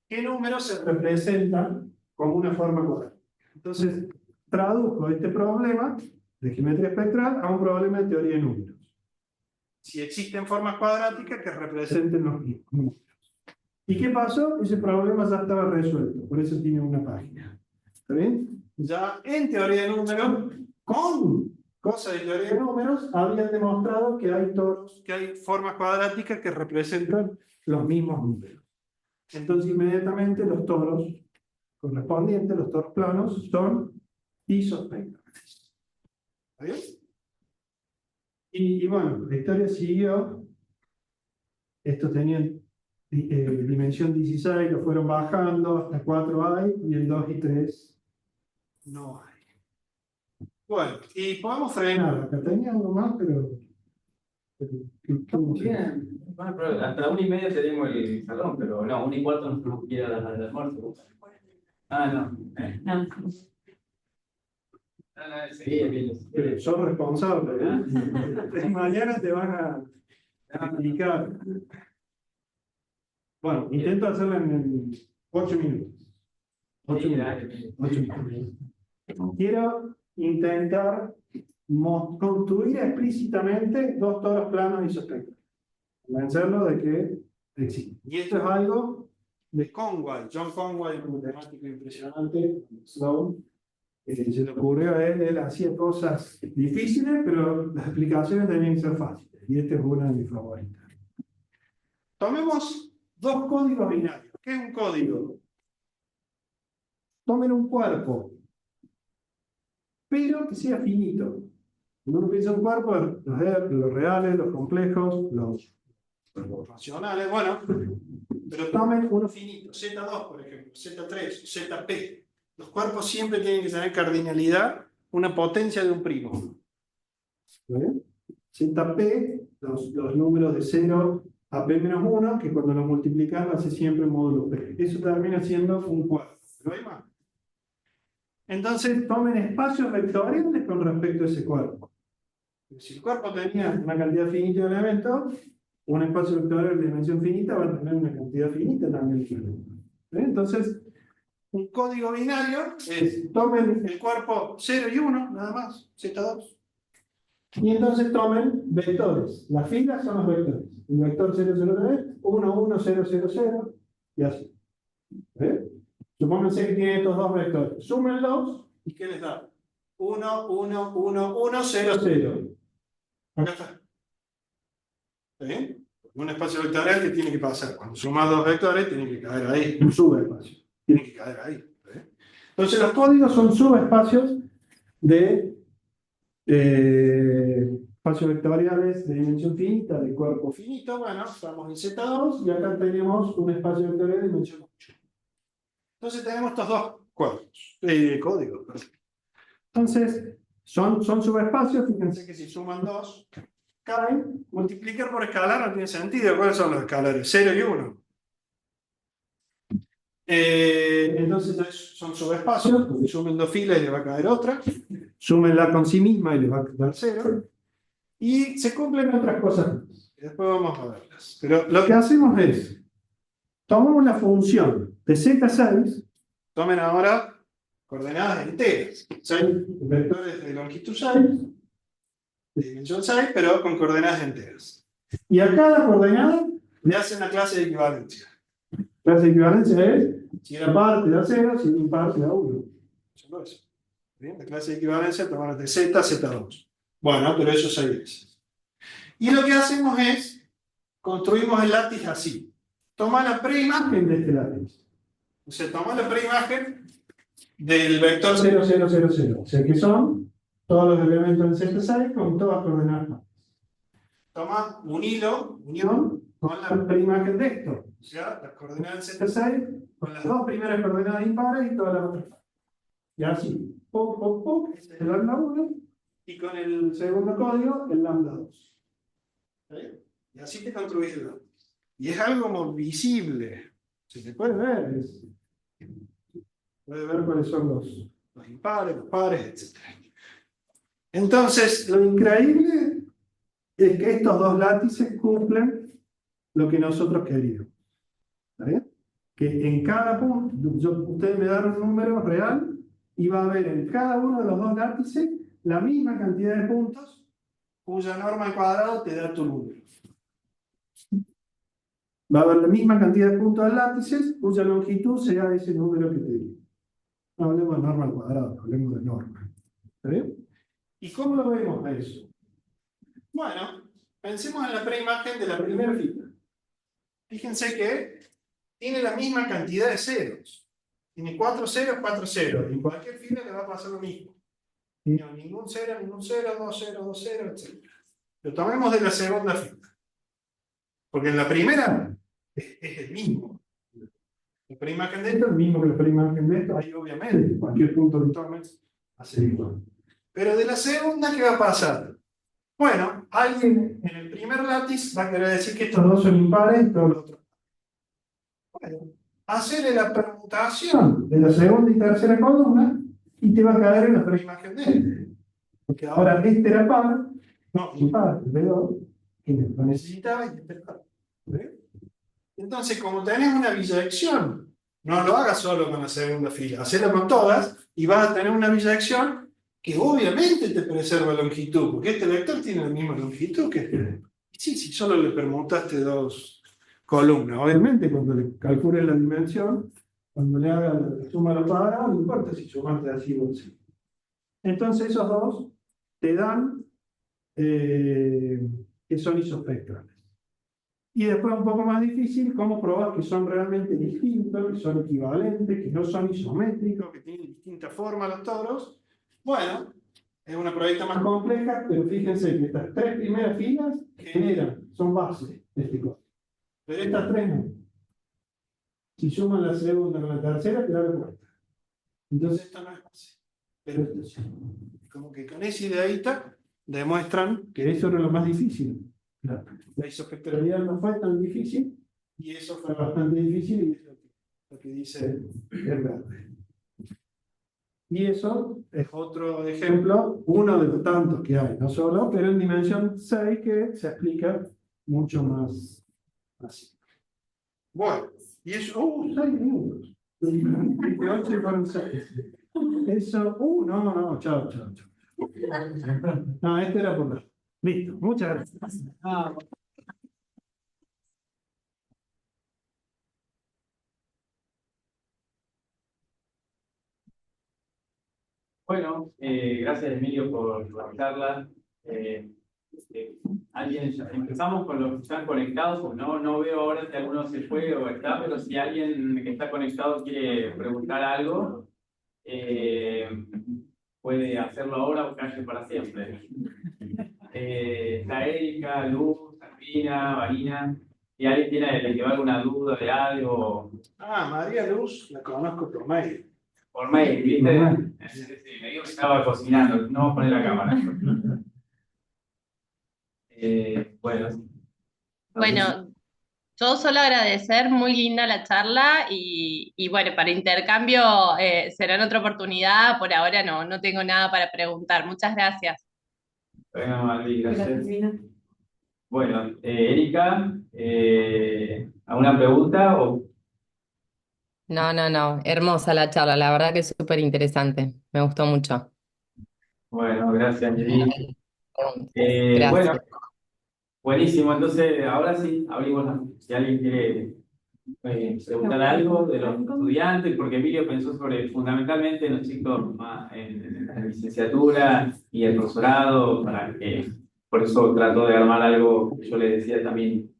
¿Qué números se representan como una forma cuadrática? Entonces, tradujo este problema de geometría espectral a un problema de teoría de números. Si existen formas cuadráticas que representen los mismos números. ¿Y qué pasó? Ese problema ya estaba resuelto, por eso tiene una página. ¿Está bien? Ya en teoría de números, con cosas de teoría de números, habían demostrado que hay toros, que hay formas cuadráticas que representan los mismos números. Entonces, inmediatamente los toros correspondientes, los toros planos, son isospectrales. ¿Está bien? Y bueno, la historia siguió. Estos tenían dimensión 16, lo fueron bajando, hasta 4 hay, y el 2 y 3 no hay. Bueno, y podemos frenar. Acá tenía algo más, pero Estamos bien. Bueno, pero hasta 1:30 tenemos el salón, pero no, 1:15 nos tenemos que ir al almuerzo. Ah, no. No. Bien, bien. son responsables. Mañana te van a explicar. Bueno, intento hacerlo en 8 minutos. 8 minutos. 8 minutos. Quiero intentar construir explícitamente dos toros planos isospectrales. Convencerlo de que existe. Y esto es algo de Conway. John Conway, un matemático impresionante, Sloan. Se le ocurrió a él hacía cosas difíciles, pero las explicaciones tenían que ser fáciles. Y este es una de mis favoritas. Tomemos dos códigos binarios. ¿Qué es un código? Tomen un cuerpo, pero que sea finito. Cuando uno piensa en un cuerpo, los reales, los complejos, los racionales, bueno, pero tomen uno finito, Z2 por ejemplo, Z3, ZP. Los cuerpos siempre tienen que tener cardinalidad, una potencia de un primo. ¿Bien? ZP, los números de 0 a P-1, que cuando los multiplican hace siempre módulo P. Eso termina siendo un cuerpo. ¿Pero hay más? Entonces tomen espacios vectoriales con respecto a ese cuerpo. Si el cuerpo tenía una cantidad finita de elementos, un espacio vectorial de dimensión finita va a tener una cantidad finita también de elementos. Entonces, un código binario es, tomen el cuerpo 0 y 1, nada más, Z2. Y entonces tomen vectores. Las filas son los vectores. El vector 0, 0, 3, 1, 1, 0, 0, 0, y así. Supónganse que tiene estos dos vectores. Súmenlos, ¿y qué les da? 1, 1, 1, 1, 0, 0. Acá está. ¿Está bien? Un espacio vectorial que tiene que pasar. Cuando sumas dos vectores, tiene que caer ahí. Un subespacio. Tiene que caer ahí. Entonces los códigos son subespacios de espacios vectoriales de dimensión finita, de cuerpo finito. Bueno, estamos en Z2 y acá tenemos un espacio vectorial de dimensión 8. Entonces tenemos estos dos cuadros, códigos. Entonces, son subespacios. Fíjense que si suman 2, caen. Multiplicar por escalar no tiene sentido. ¿Cuáles son los escalares? 0 y 1. Entonces son subespacios, porque sumen dos filas y le va a caer otra. Súmenla con sí misma y le va a quedar 0. Y se cumplen otras cosas más. Después vamos a verlas. Pero lo que hacemos es, tomamos la función de Z6, tomen ahora coordenadas enteras. 6 vectores de longitud 6, de dimensión 6, pero con coordenadas enteras. Y a cada coordenada le hacen una clase de equivalencia. La clase de equivalencia es si era par te da 0, si era impar te da 1. Solo eso. ¿Bien? La clase de equivalencia toma de Z, Z2. Bueno, pero eso 6 veces. Y lo que hacemos es, construimos el látiz así. Toma la preimagen de este látiz. O sea, toma la preimagen del vector 0, 0, 0, 0. O sea, que son todos los elementos en Z6 con todas coordenadas. Toma un hilo, unión, con la preimagen de esto. O sea, las coordenadas en Z6 con las dos primeras coordenadas impares y todas las otras. Y así, pum, pum, pum, este es el lambda 1, y con el segundo código, el lambda 2. ¿Sí? Y así te construís el lambda. Y es algo como visible. Se te puede ver. Puede ver cuáles son los impares, los pares, etc. Entonces, lo increíble es que estos dos látices cumplen lo que nosotros queríamos. ¿Está bien? Que en cada punto, ustedes me dan un número real y va a haber en cada uno de los dos látices la misma cantidad de puntos cuya norma al cuadrado te da tu número. Va a haber la misma cantidad de puntos de látices cuya longitud sea ese número que te digo. No hablemos de norma al cuadrado, hablemos de norma. ¿Está bien? ¿Y cómo lo vemos a eso? Bueno, pensemos en la preimagen de la primera fila. Fíjense que tiene la misma cantidad de ceros. Tiene 4 ceros, 4 ceros. En cualquier fila le va a pasar lo mismo. No, ningún 0, 2 0, 2 0, etc. Lo tomemos de la segunda fila. Porque en la primera es el mismo. La preimagen de esto es el mismo que la preimagen de esto. Ahí obviamente, cualquier punto que tomes va a ser igual. Pero de la segunda, ¿qué va a pasar? Bueno, alguien en el primer látiz va a querer decir que estos dos son impares y todos los otros. Bueno, hacerle la permutación de la segunda y tercera columna y te va a caer en la preimagen de este. Porque ahora este era par, no, impar, pero que lo necesitaba y este era par. ¿Ve? Entonces, como tenés una biyección, no lo hagas solo con la segunda fila, hacelo con todas y vas a tener una biyección que obviamente te preserva longitud, porque este vector tiene la misma longitud que este. Sí, si solo le permutaste dos columnas, obviamente cuando le calcules la dimensión, cuando le hagas la suma de los cuadrados, no importa si sumaste así o así. Entonces esos dos te dan que son isospectrales. Y después un poco más difícil, cómo probar que son realmente distintos, que son equivalentes, que no son isométricos, que tienen distinta forma los toros. Bueno, es una proyecta más compleja, pero fíjense que estas tres primeras filas son bases de este código. Pero estas tres no. Si suman la segunda con la tercera, te da la cuarta. Entonces esto no es base. Pero esto sí. Como que con esa ideita demuestran que eso era lo más difícil. La isospectralidad no fue tan difícil, y eso fue bastante difícil, y es lo que dice el verde. Y eso es otro ejemplo, uno de los tantos que hay, no solo, pero en dimensión 6 que se explica mucho más así. Bueno, y eso, 6 minutos. De 8 y fueron 6. Eso, no, chao. No, este era por la. Listo, muchas gracias. Bueno, gracias Emilio por la charla. Empezamos con los que están conectados, pues no veo ahora si alguno se fue o está, pero si alguien que está conectado quiere preguntar algo, puede hacerlo ahora o calle para siempre. Está Erika, Luz, Albina, Marina. Si alguien tiene que llevar alguna duda de algo. María Luz, la conozco por mail. Por mail, ¿viste? Sí, me dijo que estaba cocinando, no voy a poner la cámara. Bueno, yo solo agradecer, muy linda la charla y bueno, para intercambio será en otra oportunidad, por ahora no tengo nada para preguntar. Muchas gracias. Venga, Mari, gracias. Bueno, Erika, ¿alguna pregunta? No, no, no. Hermosa la charla, la verdad que es súper interesante. Me gustó mucho. Bueno, gracias, Yeri. Bueno, Gracias. buenísimo. Entonces, ahora sí, abrimos si alguien quiere preguntar algo de los estudiantes, porque Emilio pensó sobre fundamentalmente en los chicos más en la licenciatura y el profesorado, por eso trató de armar algo que yo le decía también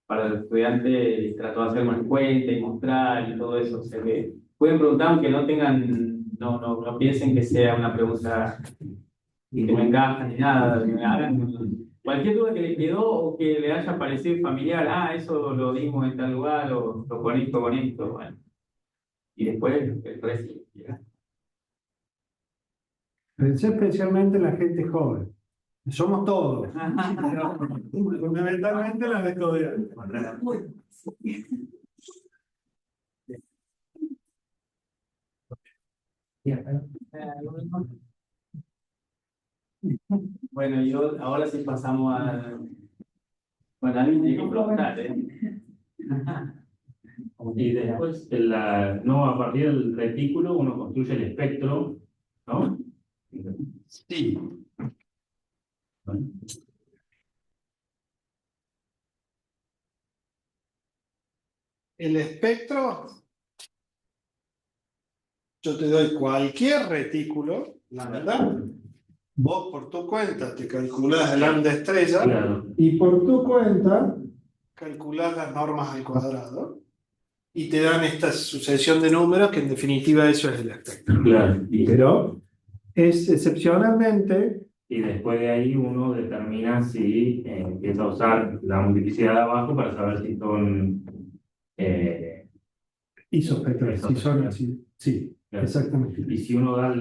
para los estudiantes, trató de hacer una cuenta y mostrar y todo eso. O sea que pueden preguntar aunque no tengan, no piensen que sea una pregunta y que no encajan ni nada, que me hagan cualquier duda que les quedó o que le haya parecido familiar, eso lo dimos en tal lugar o lo conecto con esto, bueno, y después el resto. ¿Ya? Pensé especialmente en la gente joven. Somos todos, pero fundamentalmente las estudiantes. Bueno, yo ahora sí pasamos a. Bueno, alguien tiene que preguntar, ¿eh? Y después, no, a partir del retículo uno construye el espectro, ¿no? Sí. El espectro, yo te doy cualquier retículo, la verdad. Vos por tu cuenta te calculás el lambda estrella Claro, y por tu cuenta calculás las normas al cuadrado y te dan esta sucesión de números que en definitiva eso es el espectro. claro. Pero es excepcionalmente Y después de ahí uno determina si empieza a usar la multiplicidad de abajo para saber si son. isospectral, si son así. Sí, Claro. exactamente. Y si uno da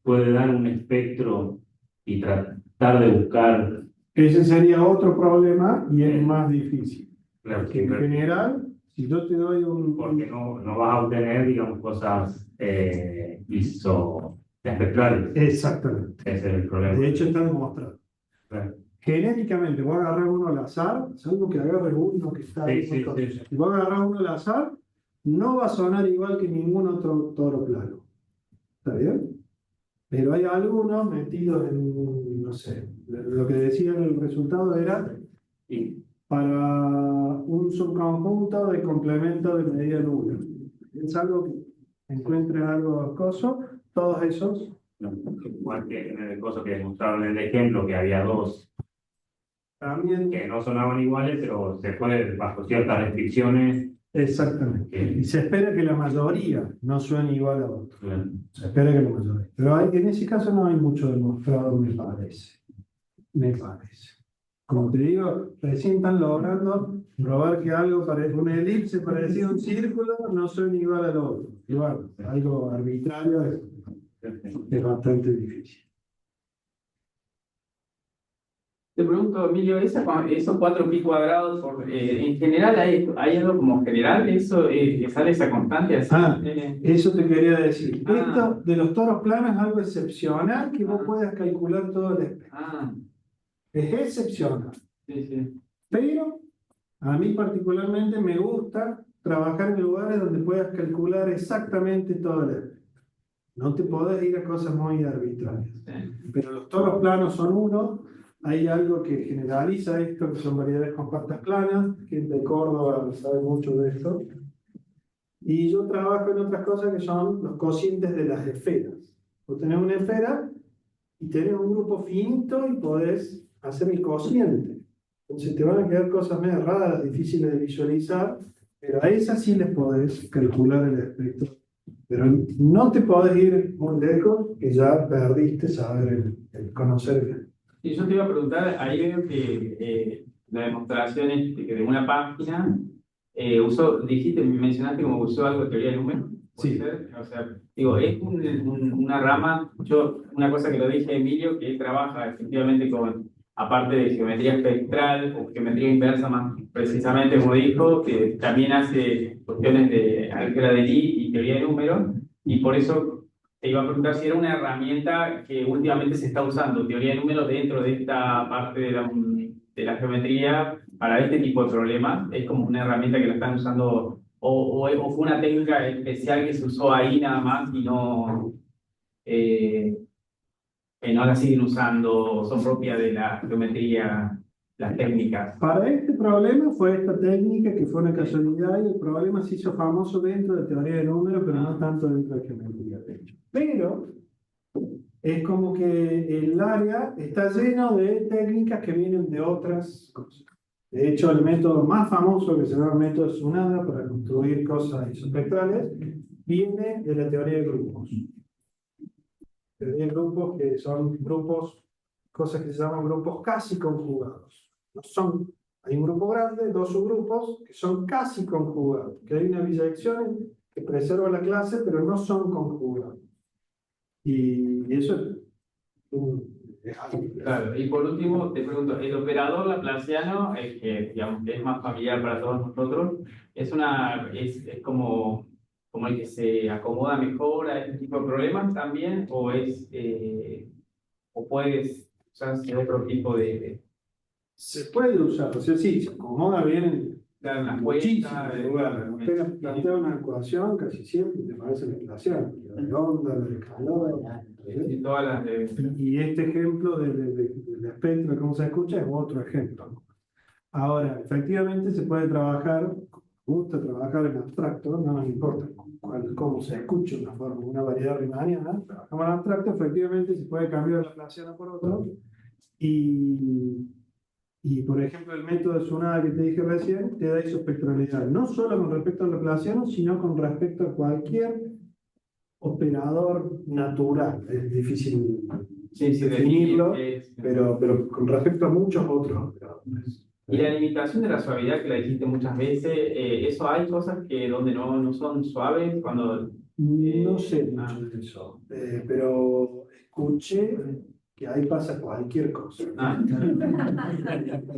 puede dar un espectro y tratar de buscar. Ese sería otro problema y es más difícil. Claro, Porque en general, si yo te doy porque no vas a obtener, digamos, cosas isoespectrales. Exactamente. Ese es el problema. De hecho, está demostrado. Claro. Genéticamente, vos agarrás uno al azar, salvo que agarres uno que está ahí. Sí. Si vos agarrás uno al azar, no va a sonar igual que ningún otro toro plano. ¿Está bien? Pero hay algunos metidos en, no sé, lo que decía el resultado era Y para un subconjunto de complemento de medida nula. Es algo que encuentre algo acoso, todos esos. no, igual que en el caso que demostraron en el ejemplo, que había dos También, que no sonaban iguales, pero se puede, bajo ciertas restricciones. exactamente. Y se espera que la mayoría no suene igual a otro. Claro. Se espera que la mayoría. Pero en ese caso no hay mucho demostrado, me parece. Me parece. Como te digo, recién están logrando probar que algo parece una elipse, parecía un círculo, no suena igual al otro. Y bueno, algo arbitrario es bastante difícil. Te pregunto, Emilio, esos 4 pi cuadrados, en general hay algo como general, eso que sale esa constante así. Eso te quería decir. Ah. Esto de los toros planos es algo excepcional que vos puedas calcular todo el espectro. Es excepcional. Sí. Pero a mí particularmente me gusta trabajar en lugares donde puedas calcular exactamente todo el espectro. No te podés ir a cosas muy arbitrarias. Sí. Pero los toros planos son uno. Hay algo que generaliza esto, que son variedades compactas planas. Gente de Córdoba sabe mucho de esto. Y yo trabajo en otras cosas que son los cocientes de las esferas. Vos tenés una esfera y tenés un grupo finito y podés hacer el cociente. Entonces te van a quedar cosas medio raras, difíciles de visualizar, pero a esas sí les podés calcular el espectro. Pero no te podés ir muy lejos, que ya perdiste saber el conocer. Y yo te iba a preguntar, ahí veo que la demostración es que de una página mencionaste como usó algo de teoría de números. Sí. O sea, digo, es una rama, una cosa que lo dije a Emilio, que él trabaja efectivamente aparte de geometría espectral o geometría inversa más precisamente, como dijo, que también hace cuestiones de álgebra de Lie y teoría de números, y por eso te iba a preguntar si era una herramienta que últimamente se está usando, teoría de números dentro de esta parte de la geometría para este tipo de problemas. Es como una herramienta que la están usando o fue una técnica especial que se usó ahí nada más y no la siguen usando, o son propias de la geometría, las técnicas. Para este problema fue esta técnica que fue una casualidad y el problema se hizo famoso dentro de teoría de números, pero no tanto dentro de geometría, de hecho. Pero es como que el área está lleno de técnicas que vienen de otras cosas. De hecho, el método más famoso, que se llama el método Tsunada para construir cosas isospectrales, viene de la teoría de grupos. Teoría de grupos que son grupos, cosas que se llaman grupos casi conjugados. No son, hay un grupo grande, dos subgrupos que son casi conjugados, que hay una bisección que preserva la clase, pero no son conjugados. Y eso es algo. Claro, y por último te pregunto, el operador laplaciano, el que digamos, es más familiar para todos nosotros, es como el que se acomoda mejor a este tipo de problemas también, o puedes usarse otro tipo de Se puede usar, o sea, sí, se acomoda bien dar una muchísimo vuelta, lugar. Apenas plantea una ecuación, casi siempre te parece la ecuación, la de onda, la de calor. y todas las de... Y este ejemplo del espectro, cómo se escucha, es otro ejemplo. Ahora, efectivamente se puede trabajar, me gusta trabajar en abstracto, no nos importa cómo se escucha una forma, una variedad riemanniana, trabajamos en abstracto, efectivamente se puede cambiar la Laplaciana por otro. Y por ejemplo, el método de Tsunada que te dije recién te da isospectralidad, no solo con respecto al laplaciano, sino con respecto a cualquier operador natural. Es difícil definirlo, pero con respecto a muchos otros operadores. Y la limitación de la suavidad que la dijiste muchas veces, eso hay cosas que donde no son suaves cuando... No sé mucho de eso, pero escuché que ahí pasa cualquier cosa.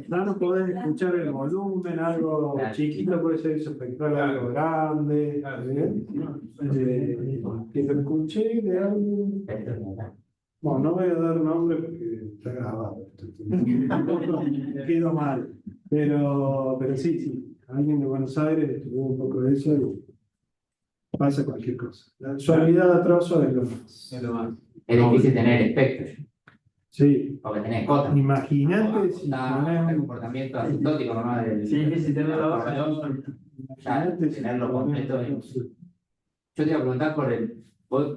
No podés escuchar el volumen, algo chiquito puede ser isospectral, algo grande. Que lo escuché de alguien. Bueno, no voy a dar nombre porque está grabado. Quedó mal. Pero sí, alguien de Buenos Aires estudió un poco de eso y pasa cualquier cosa. La suavidad a trozo es lo más. Es lo más. Es difícil tener espectros, Sí. porque tenés cotas. Imagínate si el ponés comportamiento asintótico, ¿no? Sí, es difícil tenerlo. Tenerlo completo. Yo te iba a preguntar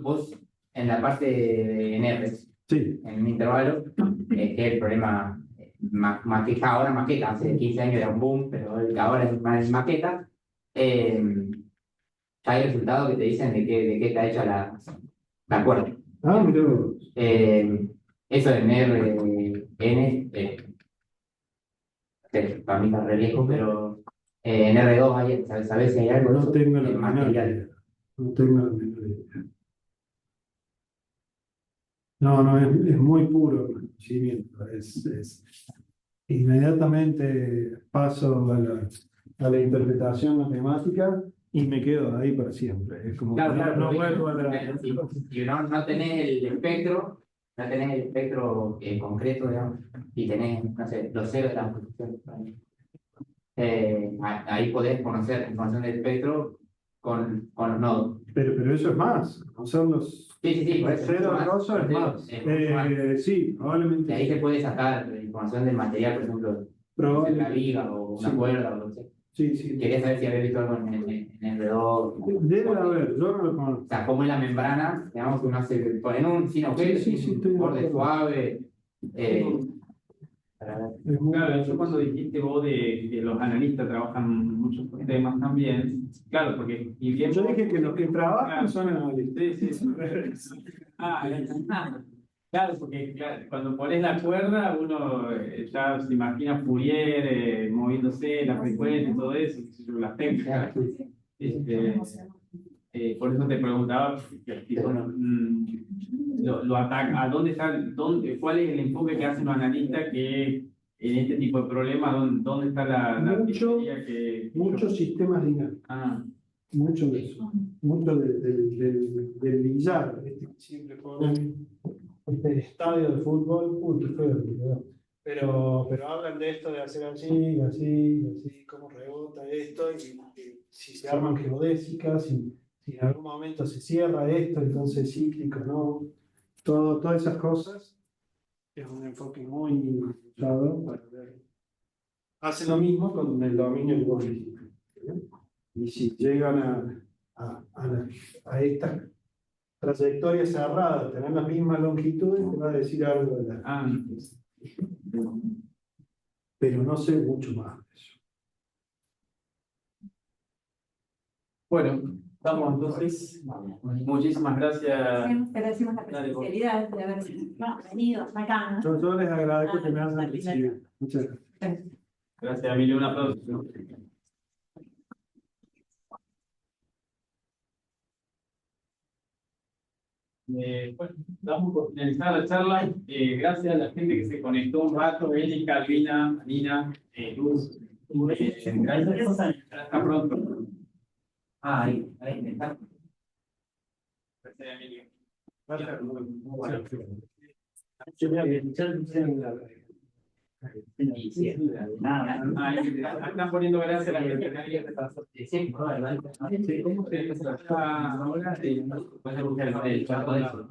vos en la parte de NR, Sí. en un intervalo, que es el problema ahora maqueta, hace 15 años era un boom, pero ahora es más maqueta. Ya hay resultados que te dicen de qué está hecha la cuerda. Ah, mirá vos. Eso en RN, para mí está re lejos, pero en R2 ¿sabes si hay algo? No tengo la El menor material. idea. No tengo la menor idea. No, es muy puro el conocimiento. Inmediatamente paso a la interpretación matemática y me quedo ahí para siempre. Es como Claro, que claro, no porque vuelvo atrás. si no tenés el espectro, concreto, digamos, y tenés, no sé, los ceros de la función. Ahí podés conocer la información del espectro con los nodos. Pero eso es más. Conocer los Sí, por eso. cero Mucho grosso es más. mucho más. Sí, probablemente. De ahí se puede sacar la información del material, por ejemplo, Probablemente. una viga o una Sí. cuerda o lo que sea. Sí. Quería saber si había visto algo en R2. Debe haber, yo no lo O conozco. sea, cómo es la membrana, digamos que uno hace, ponen un sin agujero, Sí, estoy un de borde acuerdo. suave. Es muy- Claro, yo cuando dijiste vos de que los analistas trabajan muchos temas también, claro, porque... Y bien, Yo dije que los que trabajan son analistas. Sí. Claro, porque cuando pones la cuerda, uno ya se imagina Fourier moviéndose, la frecuencia y todo eso, qué sé yo, las técnicas. Por eso te preguntaba, lo ataca, ¿a dónde está, cuál es el enfoque que hacen los analistas que en este tipo de problemas, dónde está la artillería que... Muchos sistemas dinámicos. Ah, Mucho de eso. Mucho del billar. Que siempre ponen este estadio de fútbol. Uy, qué feo, ¿verdad? Pero hablan de esto de hacer así, cómo rebota esto y si se arman geodésicas, si en algún momento se cierra esto, entonces es cíclico, ¿no? Todas esas cosas. Es un enfoque muy usado para ver. Hace lo mismo con el dominio que vos dijiste, ¿no? Y si llegan a esta trayectoria cerrada, tener las mismas longitudes, te va a decir algo de la. Pero no sé mucho más de eso. Bueno, estamos entonces. Muchísimas gracias. Agradecemos la presencialidad de haber venido acá. Yo les agradezco que me hayan recibido. Muchas gracias. Gracias, Emilio. Un aplauso. Bueno, damos por finalizar la charla. Gracias a la gente que se conectó un rato, Eli, Calvina, Nina, Luz. Gracias. Hasta pronto. Ahí está. Gracias, Emilio. Gracias. Están poniendo gracias a la secretaría de Sí, ¿Cómo se ahora? Puede buscar el chat de eso.